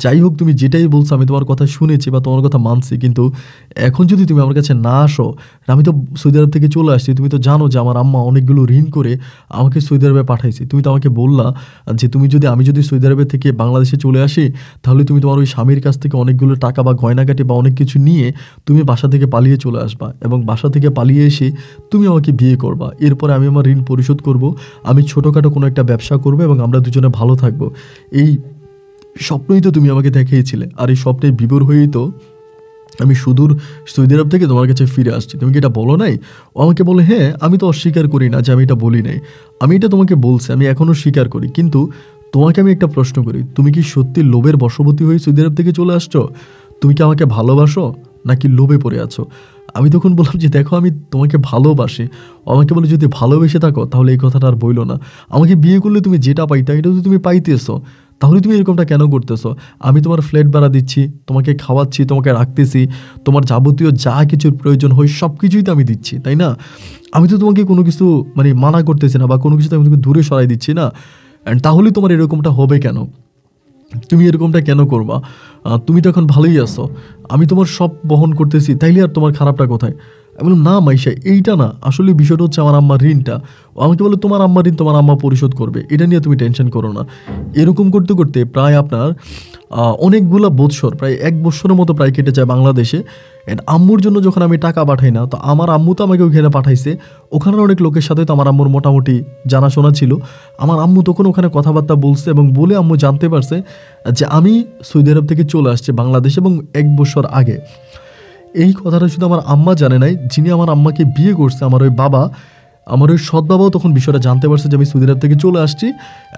যাই হোক তুমি যেটাই বলছো আমি তোমার কথা শুনেছি বা তোমার কথা মানছি, কিন্তু এখন যদি তুমি আমার কাছে না আসো, আমি তো সৌদি আরব থেকে চলে আসছি, তুমি তো জানো যে আমার আম্মা অনেকগুলো ঋণ করে আমাকে সৌদি আরবে পাঠাইছে। তুমি তো আমাকে বললা যে আমি যদি সৌদি আরবে থেকে বাংলাদেশে চলে আসি তাহলে তুমি তোমার ওই স্বামীর কাছ থেকে অনেকগুলো টাকা বা গয়নাগাটি বা অনেক কিছু নিয়ে তুমি বাসা থেকে পালিয়ে চলে আসবা এবং বাসা থেকে পালিয়ে এসে তুমি আমাকে বিয়ে করবা, এরপরে আমি আমার ঋণ পরিশোধ করব, আমি ছোটোখাটো কোনো একটা ব্যবসা করবো এবং আমরা দুজনে ভালো থাকবো। এই স্বপ্নই তো তুমি আমাকে দেখিয়েছিলে, আর এই স্বপ্নের বিভোর হয়েই তো আমি সুদূর সৌদি আরব থেকে তোমার কাছে ফিরে আসছি। তুমি কি এটা বলো নাই? ও আমাকে বলে হ্যাঁ, আমি তো অস্বীকার করি না যে আমি এটা বলি নাই, আমি এটা তোমাকে বলছি, আমি এখনও স্বীকার করি। কিন্তু তোমাকে আমি একটা প্রশ্ন করি, তুমি কি সত্যি লোভের বশবর্তী হয়ে সৌদি আরব থেকে চলে আসছো? তুমি কি আমাকে ভালোবাসো নাকি লোভে পড়ে আছো? আমি তখন বললাম যে দেখো আমি তোমাকে ভালোবাসি। আমাকে বলে যদি ভালোবেসে থাকো তাহলে এই কথাটা আর বইলো না, আমাকে বিয়ে করলে তুমি যেটা পাইতা এটা তো তুমি পাইতেছো, তাহলে তুমি এরকমটা কেন করতেছো? আমি তোমার ফ্ল্যাট ভাড়া দিচ্ছি, তোমাকে খাওয়াচ্ছি, তোমাকে রাখতেছি, তোমার যাবতীয় যা কিছুর প্রয়োজন হয় সব কিছুই তো আমি দিচ্ছি, তাই না? আমি তো তোমাকে কোনো কিছু মানে মানা করতেছি না বা কোনো কিছু আমি তোমাকে দূরে সরাই দিচ্ছি না। অ্যান্ড তাহলে তোমার এরকমটা হবে কেন? তুমি এরকমটা কেন করবা? তুমি তো এখন ভালোই আছো, আমি তোমার সব বহন করতেছি, তাইলে আর তোমার খারাপটা কোথায়? আমি বললাম না মাইশা, এইটা না, আসলে বিষয়টা হচ্ছে আমার আম্মার ঋণটা। ও আমাকে বলে তোমার আম্মার ঋণ তোমার আম্মা পরিশোধ করবে, এটা নিয়ে তুমি টেনশন করো না। এরকম করতে করতে প্রায় আপনার অনেকগুলো বৎসর, প্রায় 1 বৎসরের মতো প্রায় কেটে যায় বাংলাদেশে। অ্যান্ড আম্মুর জন্য যখন আমি টাকা পাঠাই না, তো আমার আম্মু তো আমাকে ওইখানে পাঠাইছে, ওখানে অনেক লোকের সাথে তো আমার আম্মুর মোটামুটি জানাশোনা ছিল। আমার আম্মু তখন ওখানে কথাবার্তা বলছে এবং বলে আম্মু জানতে পারছে যে আমি সৌদি আরব থেকে চলে আসছে বাংলাদেশ এবং 1 বছর আগে। এই কথাটা শুধু আমার আম্মা জানে নাই, যিনি আমার আম্মাকে বিয়ে করছে আমার ওই বাবা, আমার ওই সৎ বাবাও তখন বিষয়টা জানতে পারছে যে আমি সৌদি আরব থেকে চলে আসছি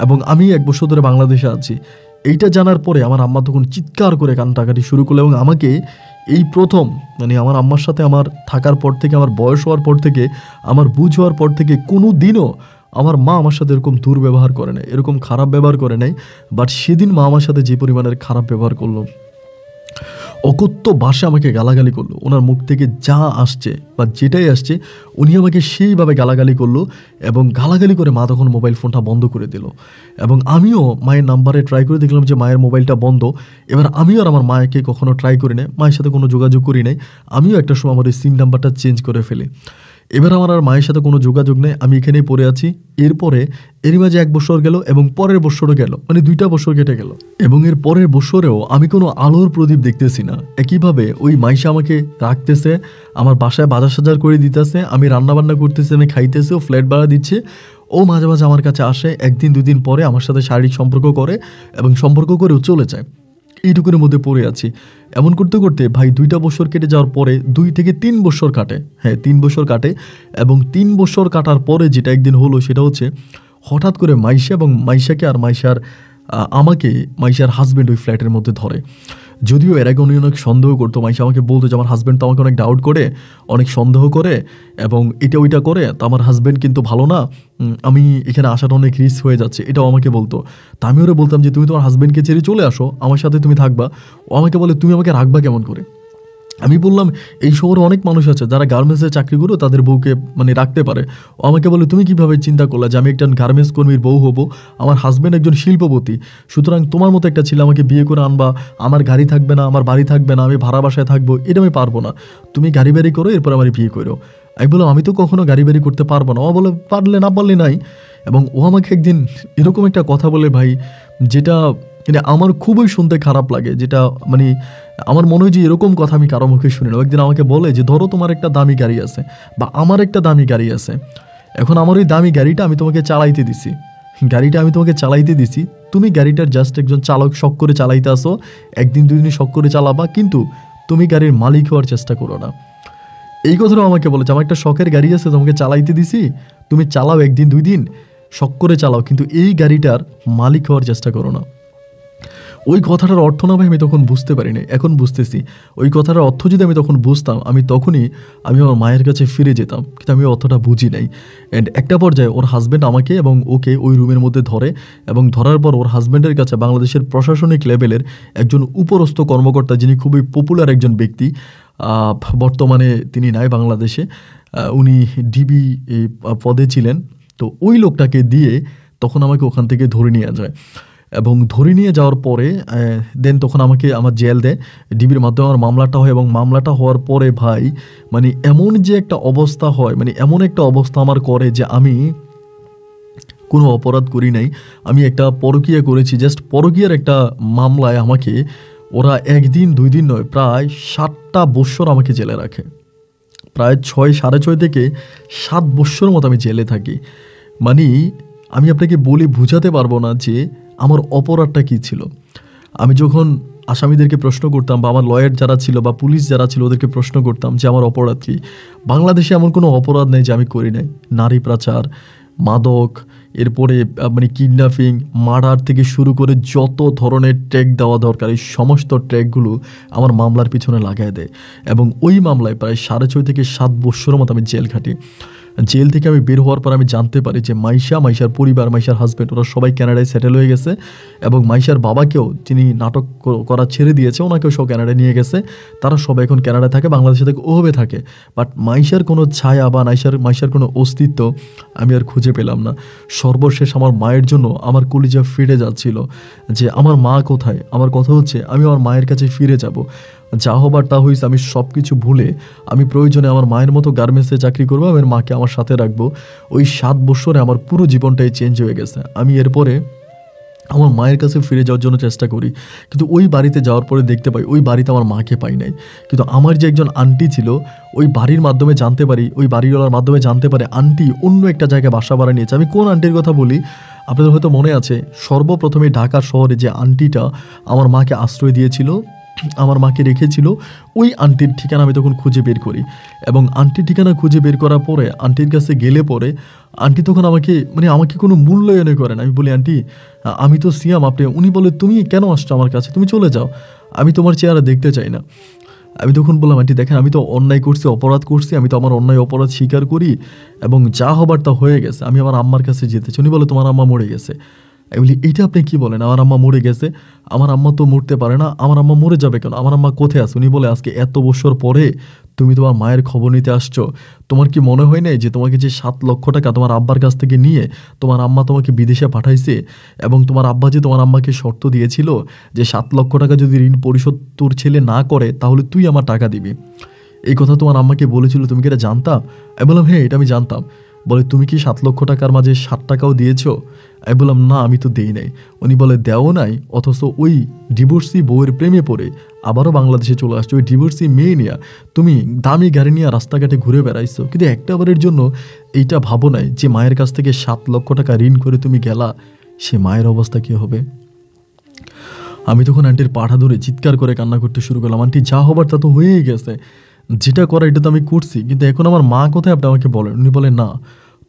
এবং আমি 1 বছর ধরে বাংলাদেশে আছি। এইটা জানার পরে আমার আম্মা তখন চিৎকার করে কান্নাকাটি শুরু করলো এবং আমাকে এই প্রথম মানে আমার আম্মার সাথে আমার থাকার পর থেকে, আমার বয়স হওয়ার পর থেকে, আমার বুঝ হওয়ার পর থেকে কোনো দিনও আমার মা আমার সাথে এরকম দুর্ব্যবহার করে নাই, এরকম খারাপ ব্যবহার করে নাই। বাট সেদিন মা আমার সাথে যে পরিমাণের খারাপ ব্যবহার করলো, অকথ্য ভাষা আমাকে গালাগালি করলো, ওনার মুখ থেকে যা আসছে বা যেটাই আসছে উনি আমাকে সেইভাবে গালাগালি করলো এবং গালাগালি করে মা তখন মোবাইল ফোনটা বন্ধ করে দিল। এবং আমিও মায়ের নাম্বারে ট্রাই করে দেখলাম যে মায়ের মোবাইলটা বন্ধ। এবার আমিও আর আমার মাকে কখনো ট্রাই করি নাই, মায়ের সাথে কোনো যোগাযোগ করি নাই। আমিও একটা সময় আমার ওই সিম নাম্বারটা চেঞ্জ করে ফেলি। এবার আমার আর মায়ের সাথে কোনো যোগাযোগ নেই, আমি এখানেই পড়ে আছি। এরপরে এরই মাঝে 1 বছর গেল এবং পরের বছরও গেল, মানে 2টা বছর কেটে গেল এবং এর পরের বছরেও আমি কোনো আলোর প্রদীপ দেখতেছি না। একইভাবে ওই মাইশা আমাকে রাখতেছে, আমার বাসায় বাজার সাজার করে দিতেছে, আমি রান্নাবান্না করতেছি, আমি খাইতেছি, ও ফ্ল্যাট ভাড়া দিচ্ছে। ও মাঝে মাঝে আমার কাছে আসে, 1 দিন 2 দিন পরে আমার সাথে শারীরিক সম্পর্ক করে এবং সম্পর্ক করেও চলে যায়। এইটুকুর মধ্যে পড়ে আছি। এমন করতে করতে ভাই 2টা বছর কেটে যাওয়ার পরে 2 থেকে 3 বছর কাটে, হ্যাঁ 3 বছর কাটে। এবং 3 বছর কাটার পরে যেটা একদিন হলো সেটা হচ্ছে হঠাৎ করে মাইশা এবং মাইশাকে আর আমাকে মাইশার হাজব্যান্ড ওই ফ্ল্যাটের মধ্যে ধরে। যদিও এর আগে উনি অনেক সন্দেহ করতো, মাইশা আমাকে বলতো যে আমার হাজব্যান্ড তো আমাকে অনেক ডাউট করে, অনেক সন্দেহ করে এবং এটা ওইটা করে, তো আমার হাজব্যান্ড কিন্তু ভালো না, আমি এখানে আসাটা অনেক রিস্ক হয়ে যাচ্ছে, এটাও আমাকে বলতো। তা আমি ওরা বলতাম যে তুমি তোমার হাজব্যান্ডকে ছেড়ে চলে আসো, আমার সাথে তুমি থাকবা। ও আমাকে বলে তুমি আমাকে রাখবা কেমন করে? আমি বললাম, এই শহরে অনেক মানুষ আছে যারা গার্মেন্টসে চাকরি করে তাদের বউকে মানে রাখতে পারে। ও আমাকে বলে, তুমি কিভাবে চিন্তা করলে যে আমি একটা গার্মেন্টস কর্মীর বউ হব? আমার হাজব্যান্ড একজন শিল্পপতি, সুতরাং তোমার মতো একটা ছেলে আমাকে বিয়ে করে আনবা, আমার গাড়ি থাকবে না, আমার বাড়ি থাকবে না, আমি ভাড়া বাসায় থাকবো, এটা আমি পারবো না। তুমি গাড়ি বাড়ি করো, এরপর আমার বিয়ে করো। আমি বললাম, আমি তো কখনো গাড়ি বাড়ি করতে পারবো না। ও বলে, পারলে না পারলে নাই। এবং ও আমাকে একদিন এরকম একটা কথা বলে ভাই, যেটা মানে আমার খুবই শুনতে খারাপ লাগে, যেটা মানে আমার মনে হয় যে এরকম কথা আমি কারো মুখে শুনি না। একদিন আমাকে বলে যে, ধরো তোমার একটা দামি গাড়ি আছে বা আমার একটা দামি গাড়ি আছে, এখন আমার ওই দামি গাড়িটা আমি তোমাকে চালাইতে দিছি, গাড়িটা আমি তোমাকে চালাইতে দিছি, তুমি গাড়িটার জাস্ট একজন চালক শখ করে চালাইতে আসো, একদিন দুই দিন শখ করে চালাবা, কিন্তু তুমি গাড়ির মালিক হওয়ার চেষ্টা করো না। এই কথাটাও আমাকে বলেছে, আমার একটা শখের গাড়ি আছে, তোমাকে চালাইতে দিছি, তুমি চালাও একদিন দুই দিন শখ করে চালাও, কিন্তু এই গাড়িটার মালিক হওয়ার চেষ্টা করো না। ওই কথাটার অর্থ না ভাই আমি তখন বুঝতে পারিনি, এখন বুঝতেছি। ওই কথাটার অর্থ যদি আমি তখন বুঝতাম, আমি তখনই আমার মায়ের কাছে ফিরে যেতাম, কিন্তু আমি অর্থটা বুঝি নাই। অ্যান্ড একটা পর্যায়ে ওর হাজব্যান্ড আমাকে এবং ওকে ওই রুমের মধ্যে ধরে, এবং ধরার পর ওর হাজব্যান্ডের কাছে বাংলাদেশের প্রশাসনিক লেভেলের একজন উপরস্থ কর্মকর্তা, যিনি খুবই পপুলার একজন ব্যক্তি, বর্তমানে তিনি নাই বাংলাদেশে, উনি ডিবি পদে ছিলেন, তো ওই লোকটাকে দিয়ে তখন আমাকে ওখান থেকে ধরে নিয়ে যায়। এবং ধরে নিয়ে যাওয়ার পরে দেন তখন আমাকে আমার জেল দেয়, ডিবির মাধ্যমে আমার মামলাটা হয়। এবং মামলাটা হওয়ার পরে ভাই মানে এমন যে একটা অবস্থা হয়, মানে এমন একটা অবস্থা আমার করে যে আমি কোনো অপরাধ করি নাই, আমি একটা পরকীয়া করেছি। জাস্ট পরকীয়ার একটা মামলায় আমাকে ওরা একদিন দুই দিন নয়, প্রায় 7টা বৎসর আমাকে জেলে রাখে। প্রায় 6.5 থেকে 7 বৎসর মতো আমি জেলে থাকি। মানে আমি আপনাকে বলে বুঝাতে পারবো না যে আমার অপরাধটা কী ছিল। আমি যখন আসামিদেরকে প্রশ্ন করতাম, বা আমার লয়ার যারা ছিল বা পুলিশ যারা ছিল ওদেরকে প্রশ্ন করতাম যে আমার অপরাধ কী, বাংলাদেশে এমন কোনো অপরাধ নেই যে আমি করি নাই। নারী পাচার, মাদক, এরপরে মানে কিডন্যাপিং, মার্ডার থেকে শুরু করে যত ধরনের ট্র্যাক দেওয়া দরকার, এই সমস্ত ট্র্যাকগুলো আমার মামলার পিছনে লাগায় দেয়। এবং ওই মামলায় প্রায় 6.5 থেকে 7 বৎসরের মতো আমি জেল খাটি। জেল থেকে আমি বের হওয়ার পর আমি জানতে পারি যে মাইশার পরিবার, মাইশার হাজব্যান্ড, ওরা সবাই কানাডায় সেটেল হয়ে গেছে। এবং মাইশার বাবাকেও, যিনি নাটক করা ছেড়ে দিয়েছে, ওনাকেও সব কানাডায় নিয়ে গেছে। তারা সবাই এখন কানাডায় থাকে, বাংলাদেশে থেকে ওভাবে থাকে। বাট মাইশার কোনো ছায়া বা মাইশার কোনো অস্তিত্ব আমি আর খুঁজে পেলাম না। সর্বশেষ আমার মায়ের জন্য আমার কলিজা ফিরে যাচ্ছিল যে আমার মা কোথায়। আমার কথা হচ্ছে আমি আমার মায়ের কাছে ফিরে যাব, যা হবার তা হয়েছে। আমি সব কিছু ভুলে আমি প্রয়োজনে আমার মায়ের মতো গার্মেন্টসে চাকরি করবো, আমার মাকে আমার সাথে রাখবো। ওই 7 বৎসরে আমার পুরো জীবনটাই চেঞ্জ হয়ে গেছে। আমি এরপরে আমার মায়ের কাছে ফিরে যাওয়ার জন্য চেষ্টা করি, কিন্তু ওই বাড়িতে যাওয়ার পরে দেখতে পাই ওই বাড়িতে আমার মাকে পাই নাই। কিন্তু আমার যে একজন আন্টি ছিল, ওই বাড়ির মাধ্যমে জানতে পারি, ওই বাড়িওয়ালার মাধ্যমে জানতে পারে আন্টি অন্য একটা জায়গায় বাসা ভাড়া নিয়েছে। আমি কোন আন্টির কথা বলি আপনাদের হয়তো মনে আছে, সর্বপ্রথমে ঢাকা শহরে যে আন্টিটা আমার মাকে আশ্রয় দিয়েছিল, আমার মাকে রেখেছিল, ওই আন্টির ঠিকানা আমি তখন খুঁজে বের করি। এবং আন্টির ঠিকানা খুঁজে বের করার পরে আন্টির কাছে গেলে পরে আন্টি তখন আমাকে কোনো মূল্যায়নই করে না। আমি বলি, আন্টি আমি তো সিয়াম, আপনি। উনি বলে, তুমি কেন আসছো আমার কাছে, তুমি চলে যাও, আমি তোমার চেহারা দেখতে চাই না। আমি তখন বললাম, আন্টি দেখেন, আমি তো অন্যায় করছি, অপরাধ করছি, আমি তো আমার অন্যায় অপরাধ স্বীকার করি, এবং যা হবার তা হয়ে গেছে, আমি আমার আম্মার কাছে যেতে চাই। উনি বলে, তোমার আম্মা মরে গেছে। আমি বলি, এইটা আপনি কি বলেন, আমার আম্মা মরে গেছে? আমার আম্মা তো মরতে পারে না, আমার আম্মা মরে যাবে কেন, আমার আম্মা কোথায় আছে? উনি বলে, আজকে এত বছর পরে তুমি তোমার মায়ের খবর নিতে আসছো, তোমার কি মনে হয় নাই যে তোমাকে যে 7 লক্ষ টাকা তোমার আব্বার কাছ থেকে নিয়ে তোমার আম্মা তোমাকে বিদেশে পাঠাইছে, এবং তোমার আব্বা যে তোমার আম্মাকে শর্ত দিয়েছিল যে 7 লক্ষ টাকা যদি ঋণ পরিশোধ তোর ছেলে না করে তাহলে তুই আমার টাকা দিবি, এই কথা তোমার আম্মাকে বলেছিল, তুমি কি এটা জানতা? আমি বললাম, হ্যাঁ এটা আমি জানতাম। বলে, তুমি কি 7 লক্ষ টাকার মাঝে 7 টাকাও দিয়েছো? আমি বললাম, না আমি তো দেই নাই। উনি বলে, দেও নাই, অথচ ওই ডিভোর্সি বউয়ের প্রেমে পড়ে আবারও বাংলাদেশে চলে আসছো, ওই ডিভোর্সি মেয়ে নিয়ে তুমি দামি গাড়ি নিয়ে রাস্তাঘাটে ঘুরে বেড়াইছো, কিন্তু একটা বারের জন্য এইটা ভাবো নাই যে মায়ের কাছ থেকে 7 লক্ষ টাকা ঋণ করে তুমি গেলা, সে মায়ের অবস্থা কী হবে? আমি তখন আন্টির পাঠা ধরে চিৎকার করে কান্না করতে শুরু করলাম, আন্টি যা হবার তা তো হয়েই গেছে, যেটা করা এটা তো আমি করছি, কিন্তু এখন আমার মা কোথায় আপনি আমাকে বলেন। উনি বলেন, না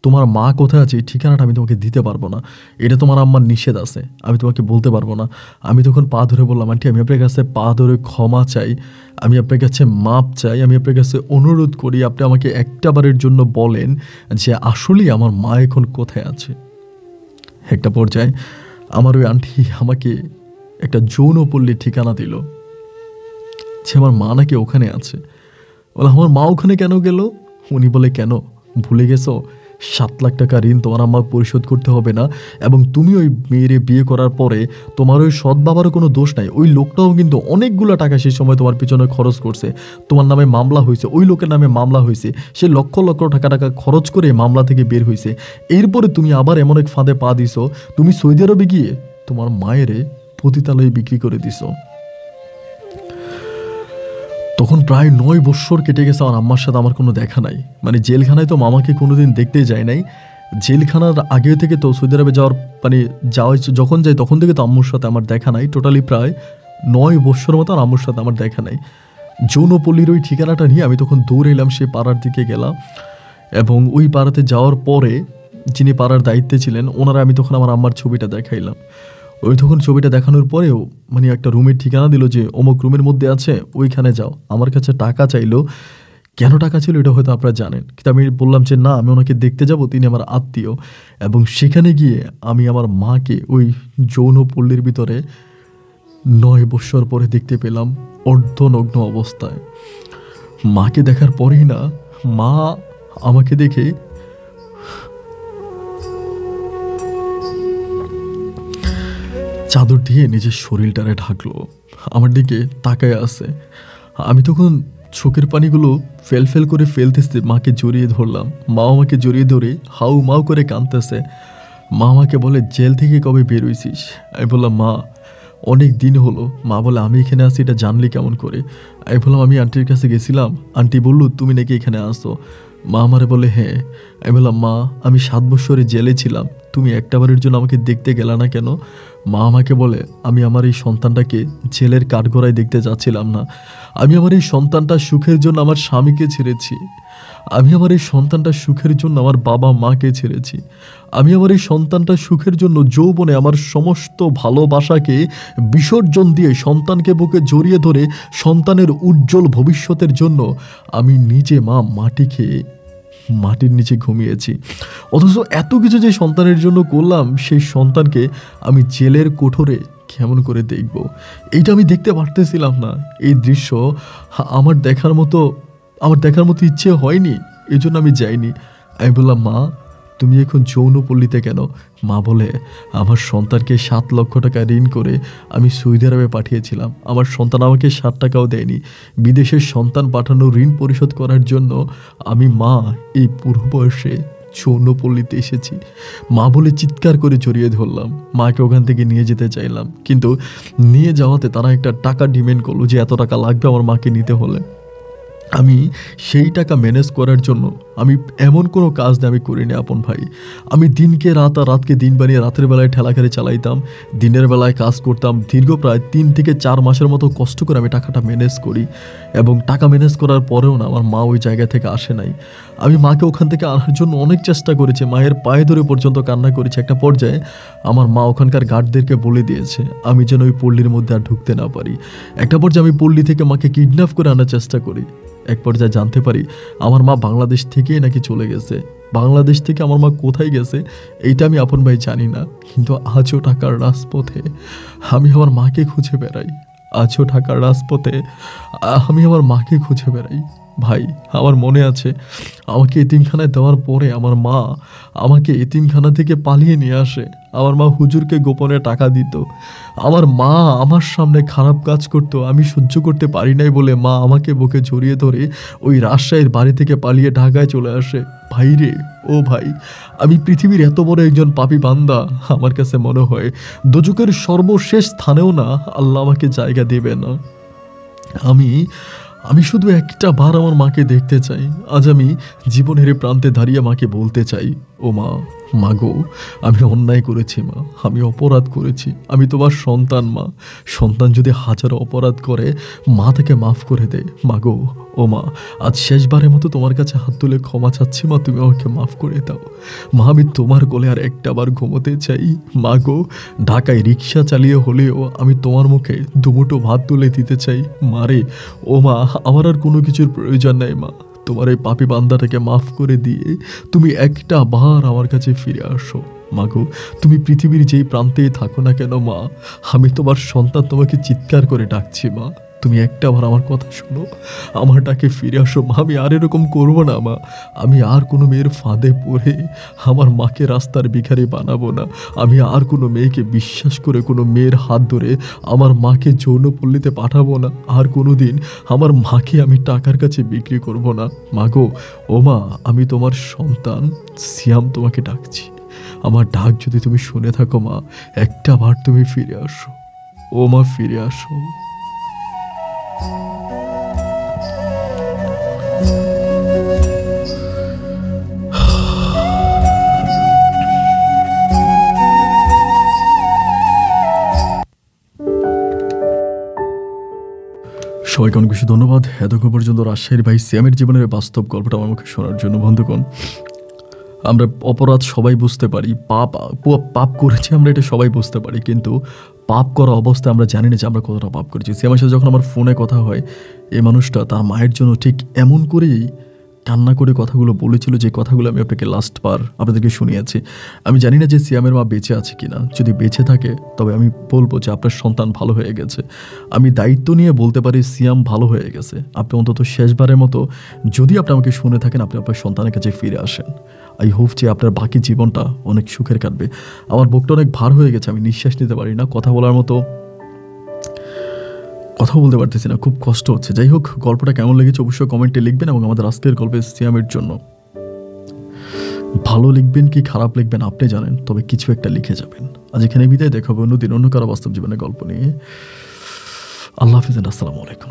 তোমার মা কোথায় আছে এই ঠিকানাটা আমি তোমাকে দিতে পারবো না, এটা তোমার আম্মার নিষেধ আছে, আমি তোমাকে বলতে পারবো না। আমি তখন পা ধরে বললাম, আন্টি আমি আপনার কাছে পা ধরে ক্ষমা চাই, আমি আপনার কাছে মাপ চাই, আমি আপনার কাছে অনুরোধ করি, আপনি আমাকে একটা বারের জন্য বলেন যে আসলেই আমার মা এখন কোথায় আছে। একটা পর্যায়ে আমার ওই আন্টি আমাকে একটা যৌনপল্লীর ঠিকানা দিল। যে আমার মা নাকি ওখানে আছে। বলে আমার মা ওখানে কেন গেল? উনি বলে কেন ভুলে গেছো 7 লাখ টাকা ঋণ তোমার আম্মা পরিশোধ করতে হবে না, এবং তুমি ওই মেয়েরে বিয়ে করার পরে তোমার ওই সৎ বাবারও কোনো দোষ নাই, ওই লোকটাও কিন্তু অনেকগুলো টাকা সেই সময় তোমার পিছনে খরচ করছে, তোমার নামে মামলা হয়েছে, ওই লোকের নামে মামলা হয়েছে, সে লক্ষ লক্ষ টাকা খরচ করে মামলা থেকে বের হয়েছে। এরপরে তুমি আবার এমন এক ফাঁদে পা দিছো, তুমি সৌদি আরবে গিয়ে তোমার মায়েরে পতিতালয়ে বিক্রি করে দিছো। তখন প্রায় 9 বৎসর কেটে গেছে আমার আম্মার সাথে আমার কোনো দেখা নাই। মানে জেলখানায় তো মামাকে কোনোদিন দেখতে যায় নাই, জেলখানার আগে থেকে তো সৌদি আরবে যাওয়া যখন যাই তখন থেকে তো আম্মুর সাথে আমার দেখা নাই। টোটালি প্রায় 9 বৎসর মতো আর আম্মুর সাথে আমার দেখা নাই। যৌনপল্লীর ওই ঠিকানাটা নিয়ে আমি তখন দৌড়ে এলাম, সে পাড়ার দিকে গেলাম, এবং ওই পাড়াতে যাওয়ার পরে যিনি পাড়ার দায়িত্বে ছিলেন ওনারা আমি তখন আমার আম্মার ছবিটা দেখাইলাম। ওই তখন ছবিটা দেখানোর পরেও মানে একটা রুমের ঠিকানা দিল যে অমুক রুমের মধ্যে আছে, ওইখানে যাও। আমার কাছে টাকা চাইলো, কেন টাকা ছিল এটা হয়তো আপনারা জানেন, কিন্তু আমি বললাম যে না, আমি ওনাকে দেখতে যাব, তিনি আমার আত্মীয়। এবং সেখানে গিয়ে আমি আমার মাকে ওই যৌনপল্লীর ভিতরে 9 বৎসর পরে দেখতে পেলাম অর্ধনগ্ন অবস্থায়। মাকে দেখার পরেই না, মা আমাকে দেখে চাদর দিয়ে নিজের শরীরটারে ঢাকলো, আমার দিকে তাকায় আছে। আমি তখন চোখের পানিগুলো ফেল করে ফেলতেছে, মাকে জড়িয়ে ধরলাম। মা আমাকে জড়িয়ে ধরে হাউ মাউ করে কাঁদতেছে। মা আমাকে বলে জেল থেকে কবে বের হইছিস? আমি বললাম মা অনেক দিন হলো। মা বলে আমি এখানে আছি এটা জানলি কেমন করে? আমি বললাম আমি আন্টির কাছে গেছিলাম, আন্টি বললো তুমি নাকি এখানে আসো। মা আমারে বলে হ্যাঁ। আমি বললাম মা আমি 7 বছরে জেলে ছিলাম, তুমি একটাবারের জন্য আমাকে দেখতে গেলা না কেন? মা আমাকে বলে আমি আমার এই সন্তানটাকে জেলের কাঠগড়ায় দেখতে যাচ্ছিলাম না, আমি আমার এই সন্তানটা সুখের জন্য আমার স্বামীকে ছেড়েছি, আমি আমার এই সন্তানটা সুখের জন্য আমার বাবা মাকে ছেড়েছি, আমি আমার এই সন্তানটা সুখের জন্য যৌবনে আমার সমস্ত ভালোবাসাকে বিসর্জন দিয়ে সন্তানকে বুকে জড়িয়ে ধরে সন্তানের উজ্জ্বল ভবিষ্যতের জন্য আমি নিজে মা মাটি খেয়ে মাটির নিচে ঘুমিয়েছি। অথচ এত কিছু যে সন্তানের জন্য করলাম, সেই সন্তানকে আমি জেলের কোঠরে কেমন করে দেখব, এইটা আমি দেখতে পারতেছিলাম না। এই দৃশ্য আমার দেখার মতো ইচ্ছে হয়নি, এই জন্য আমি যাইনি। আমি বললাম মা তুমি এখন যৌনপল্লীতে কেন? মা বলে আমার সন্তানকে 7 লক্ষ টাকা ঋণ করে আমি সৌদি আরবে পাঠিয়েছিলাম, আমার সন্তান আমাকে 7 টাকাও দেয়নি। বিদেশের সন্তান পাঠানো ঋণ পরিশোধ করার জন্য আমি মা এই পূর্ব বয়সে যৌনপল্লীতে এসেছি। মা বলে চিৎকার করে জড়িয়ে ধরলাম। মাকে ওখান থেকে নিয়ে যেতে চাইলাম, কিন্তু নিয়ে যাওয়াতে তারা একটা টাকা ডিমান্ড করলো যে এত টাকা লাগবে আমার মাকে নিতে হলে। আমি সেই টাকা ম্যানেজ করার জন্য আমি এমন কোনো কাজ আমি করিনি আপন ভাই। আমি দিনকে রাত আর রাতকে দিন বানিয়ে রাতের বেলায় ঠেলাগাড়ি চালাইতাম, দিনের বেলায় কাজ করতাম। দীর্ঘ প্রায় 3 থেকে 4 মাসের মতো কষ্ট করে আমি টাকাটা ম্যানেজ করি, এবং টাকা ম্যানেজ করার পরেও না আমার মা ওই জায়গা থেকে আসে নাই। আমি মাকে ওখান থেকে আনার জন্য অনেক চেষ্টা করেছি, মায়ের পায়ে ধরে পর্যন্ত কান্না করেছি। একটা পর্যায়ে আমার মা ওখানকার গার্ডদেরকে বলে দিয়েছে আমি যেন ওই পল্লীর মধ্যে আর ঢুকতে না পারি। একটা পর্যায়ে আমি পল্লী থেকে মাকে কিডন্যাপ করে আনার চেষ্টা করি। এক পর্যায়ে জানতে পারি আমার মা বাংলাদেশ থেকেই নাকি চলে গেছে। বাংলাদেশ থেকে আমার মা কোথায় গেছে এইটা আমি আপন ভাই জানি না, কিন্তু আজও ঢাকার রাজপথে আমি আমার মাকে খুঁজে বেড়াই। আজও ঢাকার রাজপথে আমি আমার মাকে খুঁজে বেড়াই। ভাই আমার মনে আছে আমাকে এতিমখানায় দেওয়ার পরে আমার মা আমাকে এতিমখানা থেকে পালিয়ে নিয়ে আসে। আমার মা হুজুরকে গোপনে টাকা দিত। আমার মা আমার সামনে খারাপ কাজ করতো, আমি সহ্য করতে পারি নাই বলে মা আমাকে বুকে জড়িয়ে ধরে ওই রাজশাহীর বাড়ি থেকে পালিয়ে ঢাকায় চলে আসে। ভাই রে ও ভাই, আমি পৃথিবীর এত বড় একজন পাপী বান্দা, আমার কাছে মনে হয় দোজখের সর্বশেষ স্থানেও না আল্লাহ আমাকে জায়গা দেবে না। আমি শুধু একটা বার আমার মাকে দেখতে চাই। আজ আমি জীবনের প্রান্তে দাঁড়িয়ে মাকে বলতে চাই, ও মা গো, আমি অন্যায় করেছি মা, আমি অপরাধ করেছি, আমি তোমার সন্তান মা। সন্তান যদি 1000 অপরাধ করে মা তাকে মাফ করে দেয়। মা গো, ও মা, আজ শেষবারের মতো তোমার কাছে হাত তুলে ক্ষমা চাচ্ছি মা, তুমি আমাকে মাফ করে দাও মা। আমি তোমার কোলে আর একটাবার ঘুমোতে চাই মা গো। ঢাকায় রিক্সা চালিয়ে হলেও আমি তোমার মুখে দুমুঠো ভাত তুলে দিতে চাই মারে। ও মা, আমার আর কোনো কিছুর প্রয়োজন নাই মা, তোমার এই পাপী বান্দাটাকে মাফ করে দিয়ে তুমি একটা বার আমার কাছে ফিরে আসো মা গো। তুমি পৃথিবীর যেই প্রান্তেই থাকো না কেন মা, আমি তোমার সন্তান তোমাকে চিৎকার করে ডাকছি মা। তুমি একটাবার আমার কথা শোনো, আমার ডাকে ফিরে আসো মা। আমি আর এরকম করবো না মা। আমি আর কোনো মেয়ের ফাঁদে পড়ে আমার মাকে রাস্তার ভিখারি বানাবো না। আমি আর কোনো মেয়েকে বিশ্বাস করে কোনো মেয়ের হাত ধরে আমার মাকে যৌনপল্লীতে পাঠাবো না। আর কোনো দিন আমার মাকে আমি টাকার কাছে বিক্রি করব না। মা গো, ও মা, আমি তোমার সন্তান সিয়াম তোমাকে ডাকছি। আমার ডাক যদি তুমি শুনে থাকো মা, একটা বার তুমি ফিরে আসো। ও মা, ফিরে আসো। সবাইকে অনেক বেশি ধন্যবাদ এতক্ষণ পর্যন্ত রাজশাহীর ভাই সিয়ামের জীবনের বাস্তব গল্পটা আমার মুখে শোনার জন্য। বন্ধুগণ, আমরা অপরাধ সবাই বুঝতে পারি, পাপ করেছি আমরা, এটা সবাই বুঝতে পারি, কিন্তু পাপ করা অবস্থায় আমরা জানি না যে আমরা কতটা পাপ করেছি। সিয়ামের সাথে যখন আমার ফোনে কথা হয়, এই মানুষটা তার মায়ের জন্য ঠিক এমন করেই কান্না করে কথাগুলো বলেছিল, যে কথাগুলো আমি আপনাকে লাস্ট বার আপনাদেরকে শুনিয়েছি। আমি জানি না যে সিয়ামের মা বেঁচে আছে কিনা। যদি বেঁচে থাকে তবে আমি বলবো যে আপনার সন্তান ভালো হয়ে গেছে। আমি দায়িত্ব নিয়ে বলতে পারি সিয়াম ভালো হয়ে গেছে। আপনি অন্তত শেষবারের মতো, যদি আপনি আমাকে শুনে থাকেন, আপনি আপনার সন্তানের কাছে ফিরে আসেন। আই হোপ যে আপনার বাকি জীবনটা অনেক সুখের কাটবে। আমার বুকটা অনেক ভার হয়ে গেছে, আমি নিঃশ্বাস নিতে পারি না, কথা বলার মতো কথা বলতে পারতেছি না, খুব কষ্ট হচ্ছে। যাই হোক, গল্পটা কেমন লেগেছে অবশ্যই কমেন্টে লিখবেন, এবং আমাদের আজকের গল্পে সিয়ামের জন্য ভালো লিখবেন কি খারাপ লিখবেন আপনি জানেন, তবে কিছু একটা লিখে যাবেন। আজ এখানে বিদায়, দেখা হবে অন্যদিন অন্য কারো বাস্তব জীবনের গল্প নিয়ে। আল্লাহ হাফিজ, আসসালামু আলাইকুম।